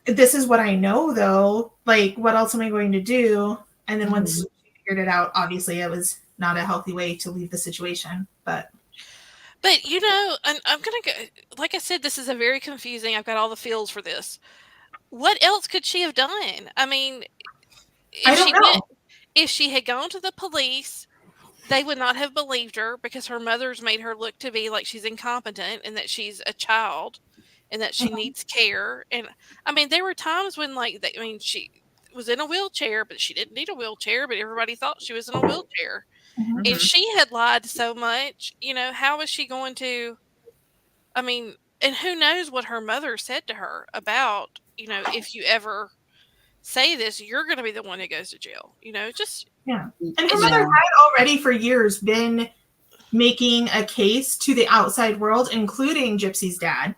this is what I know, though. Like, what else am I going to do? And then once she figured it out, obviously it was not a healthy way to leave the situation. But and I'm going to go, like I said, this is a very confusing. I've got all the feels for this. What else could she have done? I mean, I don't know. If she had gone to the police, they would not have believed her because her mother's made her look to be like she's incompetent and that she's a child and that she needs care. And I mean, there were times when she was in a wheelchair, but she didn't need a wheelchair, but everybody thought she was in a wheelchair. And she had lied so much, how was she going to, and who knows what her mother said to her about, if you ever say this, you're going to be the one who goes to jail, just. Yeah. And her mother had already for years been making a case to the outside world, including Gypsy's dad,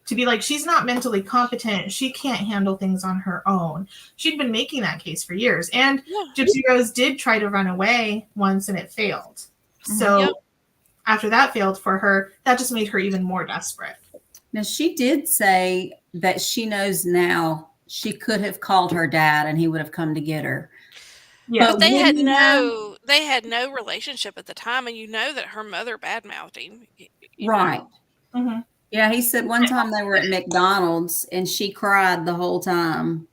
to be like, she's not mentally competent. She can't handle things on her own. She'd been making that case for years. And Gypsy Rose did try to run away once and it failed. So after that failed for her, that just made her even more desperate. Now, she did say that she knows now she could have called her dad and he would have come to get her. Yeah. But they had no relationship at the time. And that her mother badmouthed him. Right. Mm-hmm. Yeah, he said one time they were at McDonald's and she cried the whole time.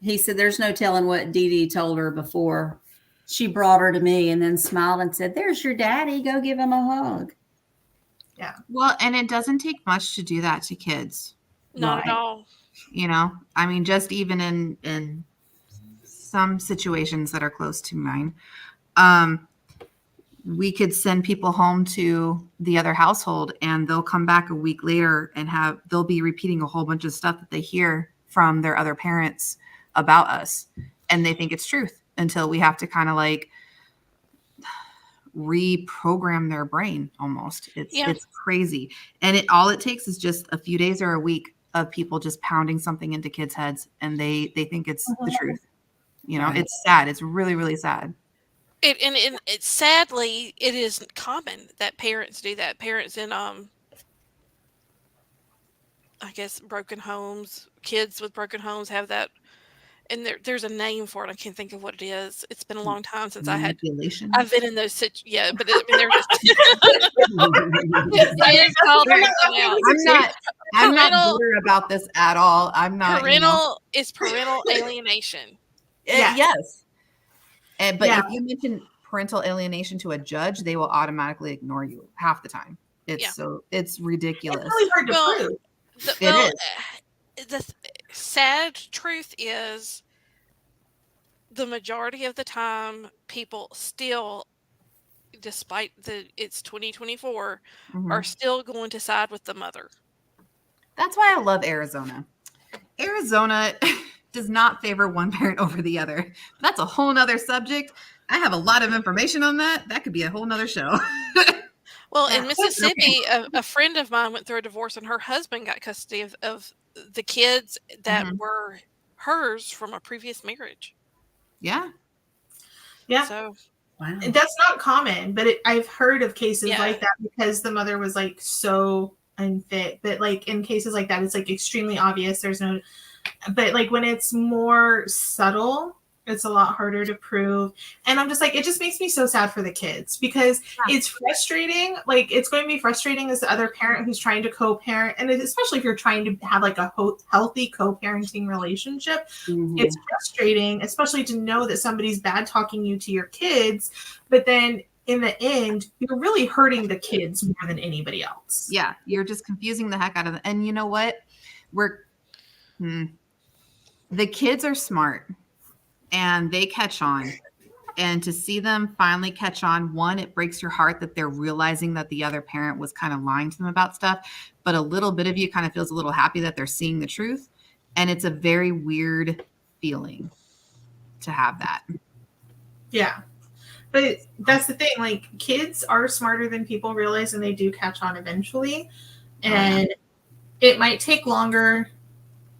He said there's no telling what Dee Dee told her before she brought her to me and then smiled and said, "There's your daddy. Go give him a hug." Yeah. Well, and it doesn't take much to do that to kids. Not at all. Just even in some situations that are close to mine, we could send people home to the other household and they'll come back a week later and they'll be repeating a whole bunch of stuff that they hear from their other parents about us. And they think it's truth until we have to kind of like reprogram their brain almost. It's crazy. And all it takes is just a few days or a week of people just pounding something into kids' heads and they think it's the truth. It's sad. It's really, really sad. Sadly, it is common that parents do that. Parents in, I guess, broken homes, kids with broken homes have that. And there's a name for it. I can't think of what it is. It's been a long time since I've been in those situations. Yeah, but there's it is called I'm not bitter about this at all. I'm not. It's parental alienation. Yes. But if you mention parental alienation to a judge, they will automatically ignore you half the time. It's ridiculous. It's really hard to prove. The sad truth is the majority of the time people still, despite it's 2024, are still going to side with the mother. That's why I love Arizona. Arizona does not favor one parent over the other. That's a whole nother subject. I have a lot of information on that. That could be a whole nother show. Well, in Mississippi, a friend of mine went through a divorce and her husband got custody of the kids that were hers from a previous marriage. Yeah. Yeah. So, wow. That's not common, but I've heard of cases like that because the mother was like so unfit. But like in cases like that, it's like extremely obvious. But like when it's more subtle, it's a lot harder to prove. And I'm just like, it just makes me so sad for the kids because it's frustrating. Like it's going to be frustrating as the other parent who's trying to co-parent. And especially if you're trying to have like a healthy co-parenting relationship, it's frustrating, especially to know that somebody's bad talking you to your kids. But then in the end, you're really hurting the kids more than anybody else. Yeah. You're just confusing the heck out of them. And you know what? The kids are smart and they catch on. and to see them finally catch on, one, it breaks your heart that they're realizing that the other parent was kind of lying to them about stuff, but a little bit of you kind of feels a little happy that they're seeing the truth. And it's a very weird feeling to have that. Yeah. But that's the thing, like, kids are smarter than people realize, and they do catch on eventually. And it might take longer.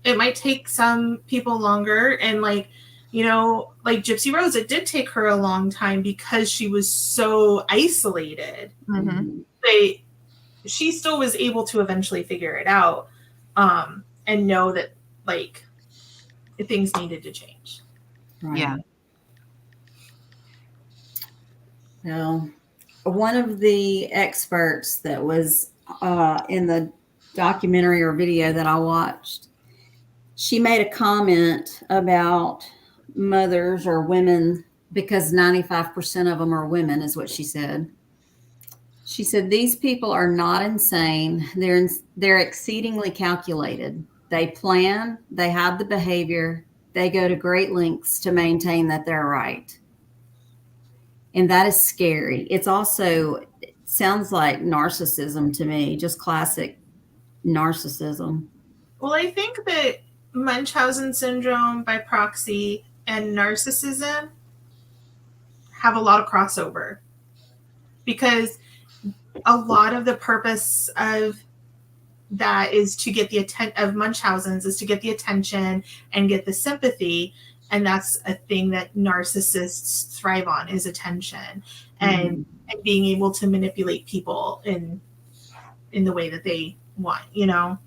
It might take some people longer. And, like, you know, like Gypsy Rose, it did take her a long time because she was so isolated. Mm-hmm. But she still was able to eventually figure it out, and know that, like, things needed to change. Right. Yeah. So, one of the experts that was in the documentary or video that I watched, she made a comment about mothers or women, because 95% of them are women, is what she said. She said, these people are not insane. They're exceedingly calculated. They plan, they have the behavior, they go to great lengths to maintain that they're right. And that is scary. It's also, it sounds like narcissism to me, just classic narcissism. Well, I think that Munchausen syndrome by proxy and narcissism have a lot of crossover, because a lot of the purpose of that is to get the attention of Munchausen's is to get the attention and get the sympathy. And that's a thing that narcissists thrive on, is attention and being able to manipulate people in the way that they want, you know?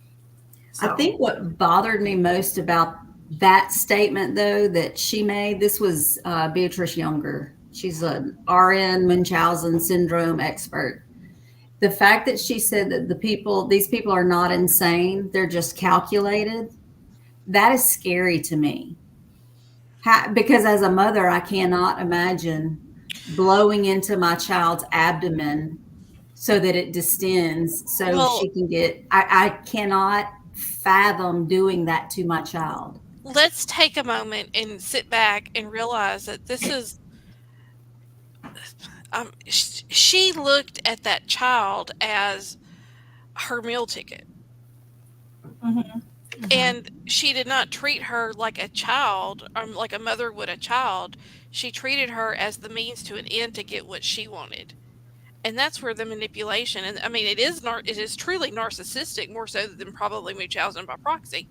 So. I think what bothered me most about that statement, though, that she made, this was Beatrice Younger. She's an RN Munchausen syndrome expert. The fact that she said that these people are not insane, they're just calculated, that is scary to me. Because as a mother, I cannot imagine blowing into my child's abdomen so that it distends so she can get, I cannot fathom doing that to my child. Let's take a moment and sit back and realize that this is, she looked at that child as her meal ticket. Mm-hmm. And she did not treat her like a child, or like a mother would a child. She treated her as the means to an end to get what she wanted. And that's where the manipulation, and I mean, it is truly narcissistic, more so than probably Munchausen by proxy.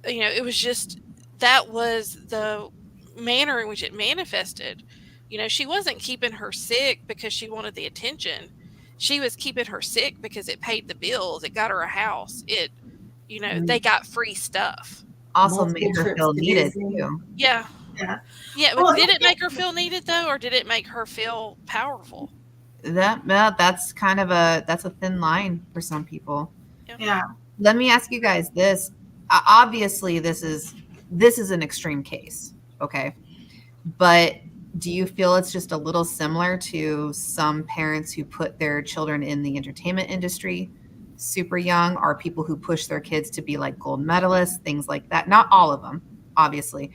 You know, it was just, that was the manner in which it manifested. You know, she wasn't keeping her sick because she wanted the attention. She was keeping her sick because it paid the bills. It got her a house. You know, they got free stuff. Also made her feel needed too. Yeah. But Well, did it make her feel needed though, or did it make her feel powerful? That's kind of that's a thin line for some people. Yeah. Let me ask you guys this. Obviously, this is an extreme case, okay? But do you feel it's just a little similar to some parents who put their children in the entertainment industry super young, or people who push their kids to be like gold medalists, things like that? Not all of them, obviously,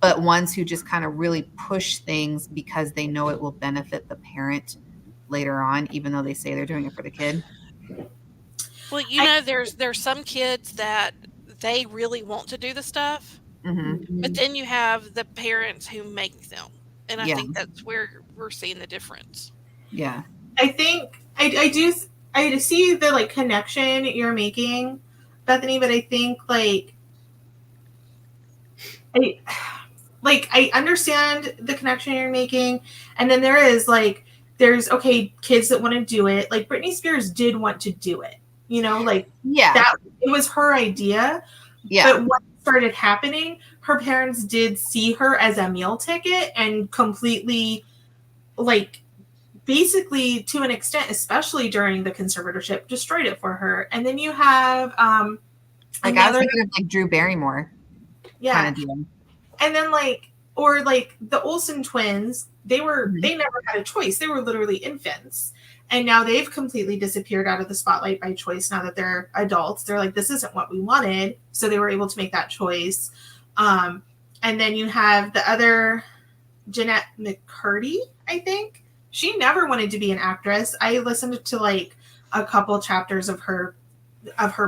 but ones who just kind of really push things because they know it will benefit the parent later on, even though they say they're doing it for the kid. Well, you know, there's some kids that they really want to do the stuff, but then you have the parents who make them. And I think that's where we're seeing the difference. Yeah. I think I see the like connection you're making, Bethany, but I think I understand the connection you're making. And then there's kids that want to do it. Like Britney Spears did want to do it, you know, like that it was her idea. Yeah. But what started happening, her parents did see her as a meal ticket and completely, like, basically to an extent, especially during the conservatorship, destroyed it for her. And then you have I was thinking of like Drew Barrymore. Yeah. Kind of deal. And then the Olsen twins, they never had a choice. They were literally infants. And now they've completely disappeared out of the spotlight by choice. Now that they're adults, they're like, this isn't what we wanted. So they were able to make that choice. And then you have the other Jeanette McCurdy, I think. She never wanted to be an actress. I listened to like a couple chapters of her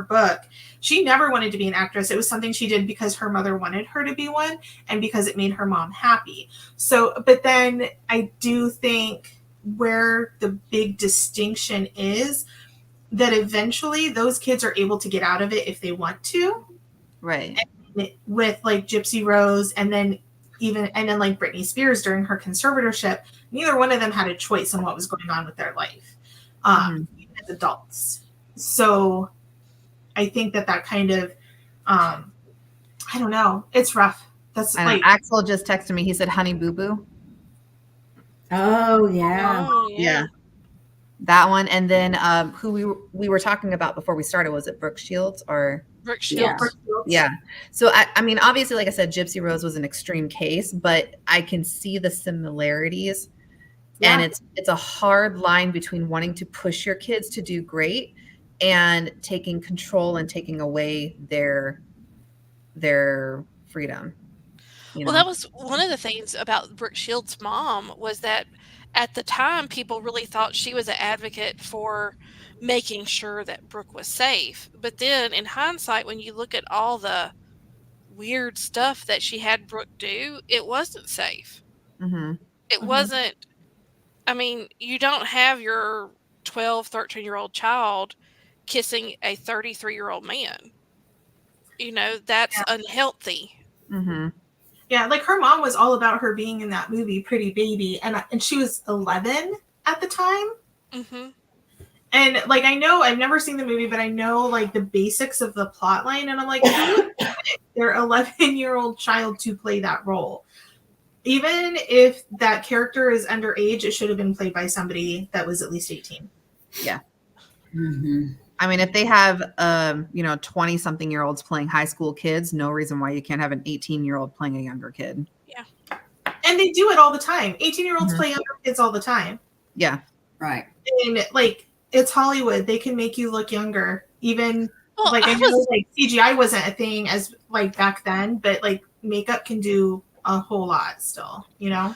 book. She never wanted to be an actress. It was something she did because her mother wanted her to be one and because it made her mom happy. So, but then I do think where the big distinction is that eventually those kids are able to get out of it if they want to. Right. And with like Gypsy Rose and then like Britney Spears during her conservatorship, neither one of them had a choice on what was going on with their life, even as adults. So I think that kind of, I don't know. It's rough. That's like Axel just texted me. He said, "Honey Boo Boo." Oh yeah. Oh, yeah. That one. And then who we were talking about before we started, was it Brooke Shields or? Brooke Shields. Yeah. So I mean, obviously, like I said, Gypsy Rose was an extreme case, but I can see the similarities. Yeah. And it's a hard line between wanting to push your kids to do great and taking control and taking away their freedom. Well, that was one of the things about Brooke Shields' mom, was that at the time people really thought she was an advocate for making sure that Brooke was safe. But then in hindsight, when you look at all the weird stuff that she had Brooke do, it wasn't safe. It wasn't. I mean, you don't have your 12, 13-year-old child kissing a 33-year-old man. You know, that's unhealthy. Yeah, like her mom was all about her being in that movie Pretty Baby, and she was 11 at the time. And like, I know I've never seen the movie, but I know like the basics of the plot line, and I'm like, their 11-year-old child to play that role. Even if that character is underage, it should have been played by somebody that was at least 18. Yeah. I mean, if they have 20-something-year-olds playing high school kids, no reason why you can't have an 18-year-old playing a younger kid. Yeah. And they do it all the time. 18-year-olds play younger kids all the time. Yeah. Right. And like, it's Hollywood. They can make you look younger. Even like, I know like CGI wasn't a thing as like back then, but like makeup can do a whole lot still, you know?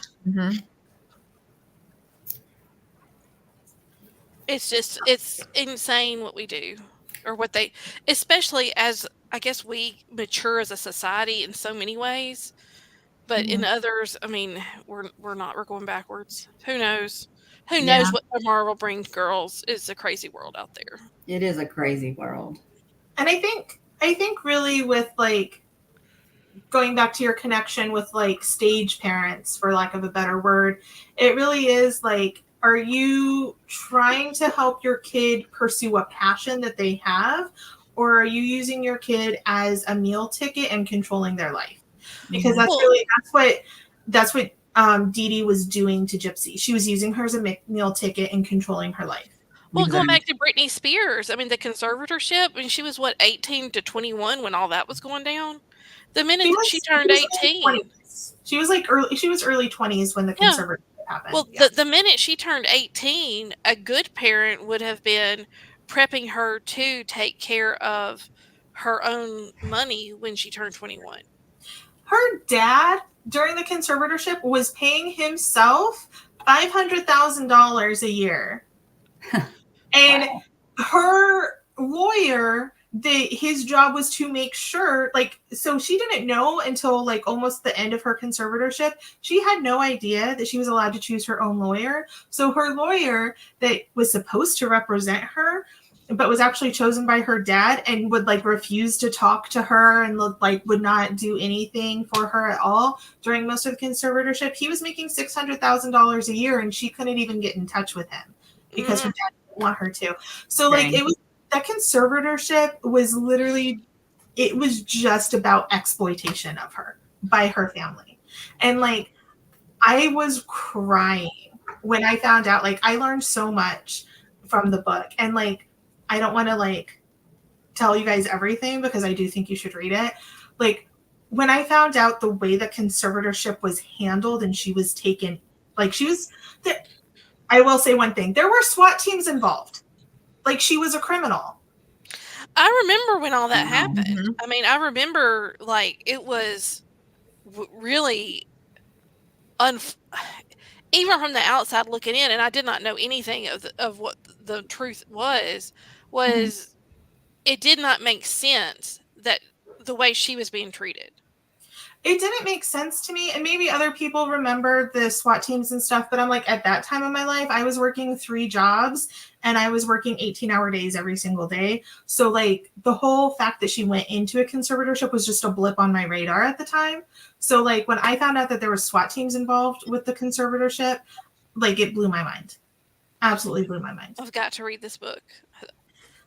It's insane what we do, or what they, especially as I guess we mature as a society in so many ways, but in others, I mean, we're not, we're going backwards. Who knows? Who knows what tomorrow will bring, girls? It's a crazy world out there. It is a crazy world. And I think really with like going back to your connection with like stage parents, for lack of a better word, it really is like, are you trying to help your kid pursue a passion that they have, or are you using your kid as a meal ticket and controlling their life? Because that's what Dee Dee was doing to Gypsy. She was using her as a meal ticket and controlling her life. Well, going back to Britney Spears, I mean, the conservatorship, I mean, she was 18 to 21 when all that was going down. The minute she turned 18, she was early 20s when the conservatorship happened. Well, the minute she turned 18, a good parent would have been prepping her to take care of her own money when she turned 21. Her dad, during the conservatorship, was paying himself $500,000 a year. And her lawyer, his job was to make sure, like, so she didn't know until like almost the end of her conservatorship. She had no idea that she was allowed to choose her own lawyer. So her lawyer that was supposed to represent her, but was actually chosen by her dad, and would like refuse to talk to her and like would not do anything for her at all during most of the conservatorship. He was making $600,000 a year, and she couldn't even get in touch with him because her dad didn't want her to. So like it was, that conservatorship was literally, it was just about exploitation of her by her family. And like, I was crying when I found out. Like, I learned so much from the book, and like, I don't want to like tell you guys everything because I do think you should read it. Like, when I found out the way the conservatorship was handled and she was taken, like she was there, I will say one thing. There were SWAT teams involved. Like, she was a criminal. I remember when all that happened. I mean, I remember like it was really even from the outside looking in, and I did not know anything of what the truth was it did not make sense that the way she was being treated. It didn't make sense to me, and maybe other people remember the SWAT teams and stuff, but I'm like, at that time of my life, I was working 3 jobs, and I was working 18-hour days every single day. So, like, the whole fact that she went into a conservatorship was just a blip on my radar at the time. So, like, when I found out that there were SWAT teams involved with the conservatorship, like, it blew my mind. Absolutely blew my mind. I've got to read this book.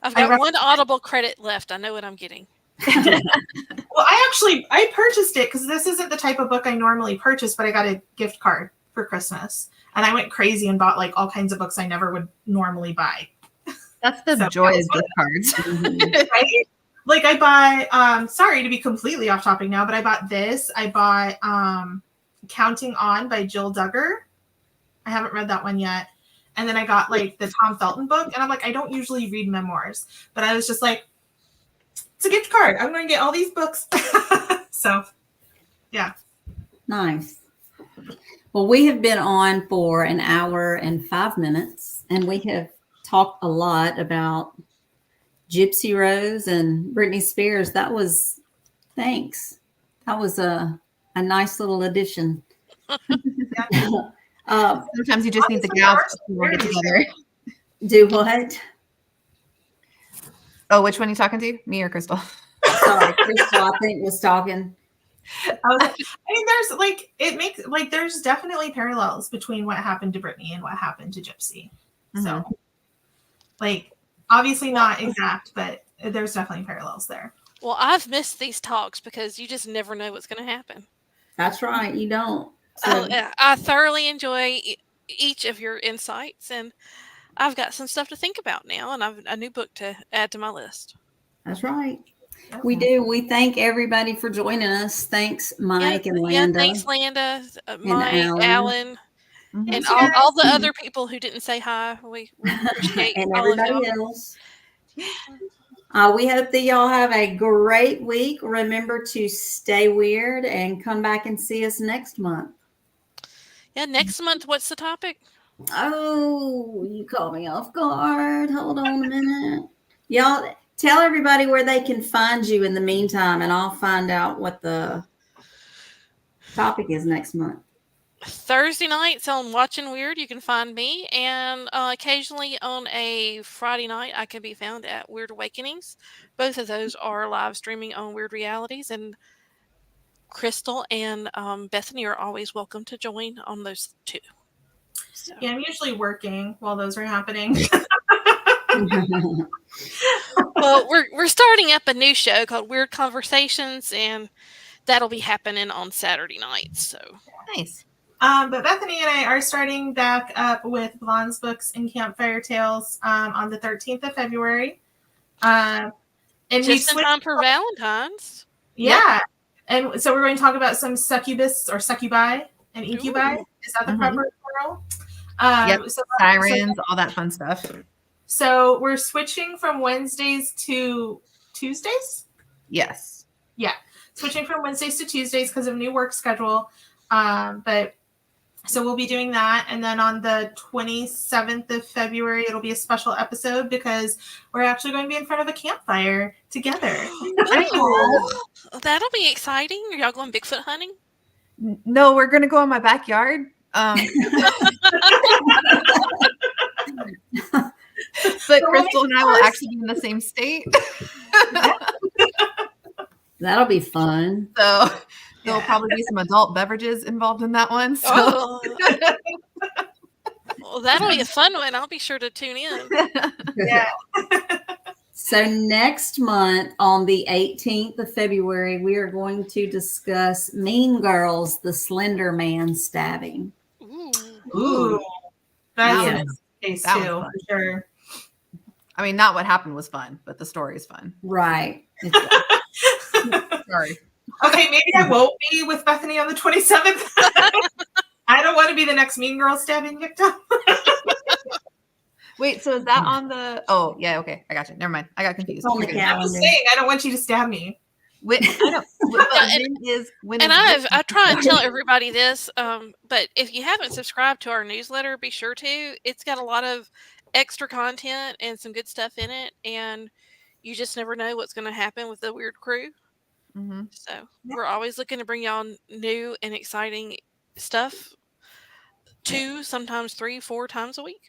I've got one Audible credit left. I know what I'm getting. Well, I purchased it because this isn't the type of book I normally purchase, but I got a gift card for Christmas, and I went crazy and bought like all kinds of books I never would normally buy. That's the joy of gift cards. Right? Like I bought, sorry to be completely off topic now, but I bought this. I bought Counting On by Jill Duggar. I haven't read that one yet. And then I got like the Tom Felton book, and I'm like, I don't usually read memoirs, but I was just like, it's a gift card. I'm going to get all these books. So, yeah. Nice. Well, we have been on for an hour and 5 minutes, and we have talked a lot about Gypsy Rose and Britney Spears. Thanks. That was a nice little addition. Sometimes you just need the gals to get together. Do what? Oh, which one are you talking to? Me or Crystal? Sorry, Crystal, I think was talking. I mean, there's like, it makes like, there's definitely parallels between what happened to Britney and what happened to Gypsy. So, like, obviously not exact, but there's definitely parallels there. Well, I've missed these talks because you just never know what's going to happen. That's right. You don't. So. I thoroughly enjoy each of your insights, and I've got some stuff to think about now, and I've a new book to add to my list. That's right. We do. We thank everybody for joining us. Thanks, Mike and Landa. Yeah, thanks, Landa, Mike, Alan, and all the other people who didn't say hi. We appreciate and all everybody of else. We hope that y'all have a great week. Remember to stay weird and come back and see us next month. Yeah, next month, what's the topic? Oh, you caught me off guard. Hold on a minute. Y'all tell everybody where they can find you in the meantime, and I'll find out what the topic is next month. Thursday nights on Watching Wyrd, you can find me, and occasionally on a Friday night, I can be found at Wyrd Awakenings. Both of those are live streaming on Wyrd Realities, and Crystal and Bethany are always welcome to join on those too. So. Yeah, I'm usually working while those are happening. Well, we're starting up a new show called Wyrd Conversations, and that'll be happening on Saturday nights. So nice. But Bethany and I are starting back up with Blonde's Books and Campfire Tales on the 13th of February. And just in time for Valentine's. Yeah. And so we're going to talk about some succubus or succubi and incubi. Ooh. Is that the proper plural? So sirens, all that fun stuff. So we're switching from Wednesdays to Tuesdays? Yes. Yeah. Switching from Wednesdays to Tuesdays because of new work schedule. But so we'll be doing that. And then on the 27th of February, it'll be a special episode because we're actually going to be in front of a campfire together. That'll be exciting. Are y'all going Bigfoot hunting? No, we're going to go in my backyard. But Crystal and I will actually be in the same state. That'll be fun. So there'll probably be some adult beverages involved in that one. So. Well, that'll be a fun one. I'll be sure to tune in. Yeah. So next month on the 18th of February, we are going to discuss Mean Girls, the Slender Man stabbing. Ooh. That's a case too, for sure. I mean, not what happened was fun, but the story is fun. Right. Sorry. Okay, maybe I won't be with Bethany on the 27th. I don't want to be the next Mean Girl stabbing victim. Wait, so is that on the... Oh, yeah, okay. I got you. Never mind. I got confused. I'm just saying, I don't want you to stab me. When, I don't. When And is I try and tell everybody this, but if you haven't subscribed to our newsletter, be sure to. It's got a lot of extra content and some good stuff in it, and you just never know what's going to happen with the Wyrd crew. Mm-hmm. So we're always looking to bring y'all new and exciting stuff 2, sometimes 3, 4 times a week.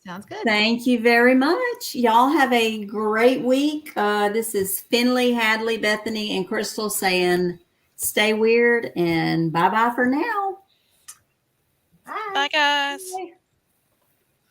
Sounds good. Thank you very much. Y'all have a great week. This is Finley, Hadley, Bethany, and Crystal saying stay weird and bye-bye for now. Bye. Bye, guys. Bye.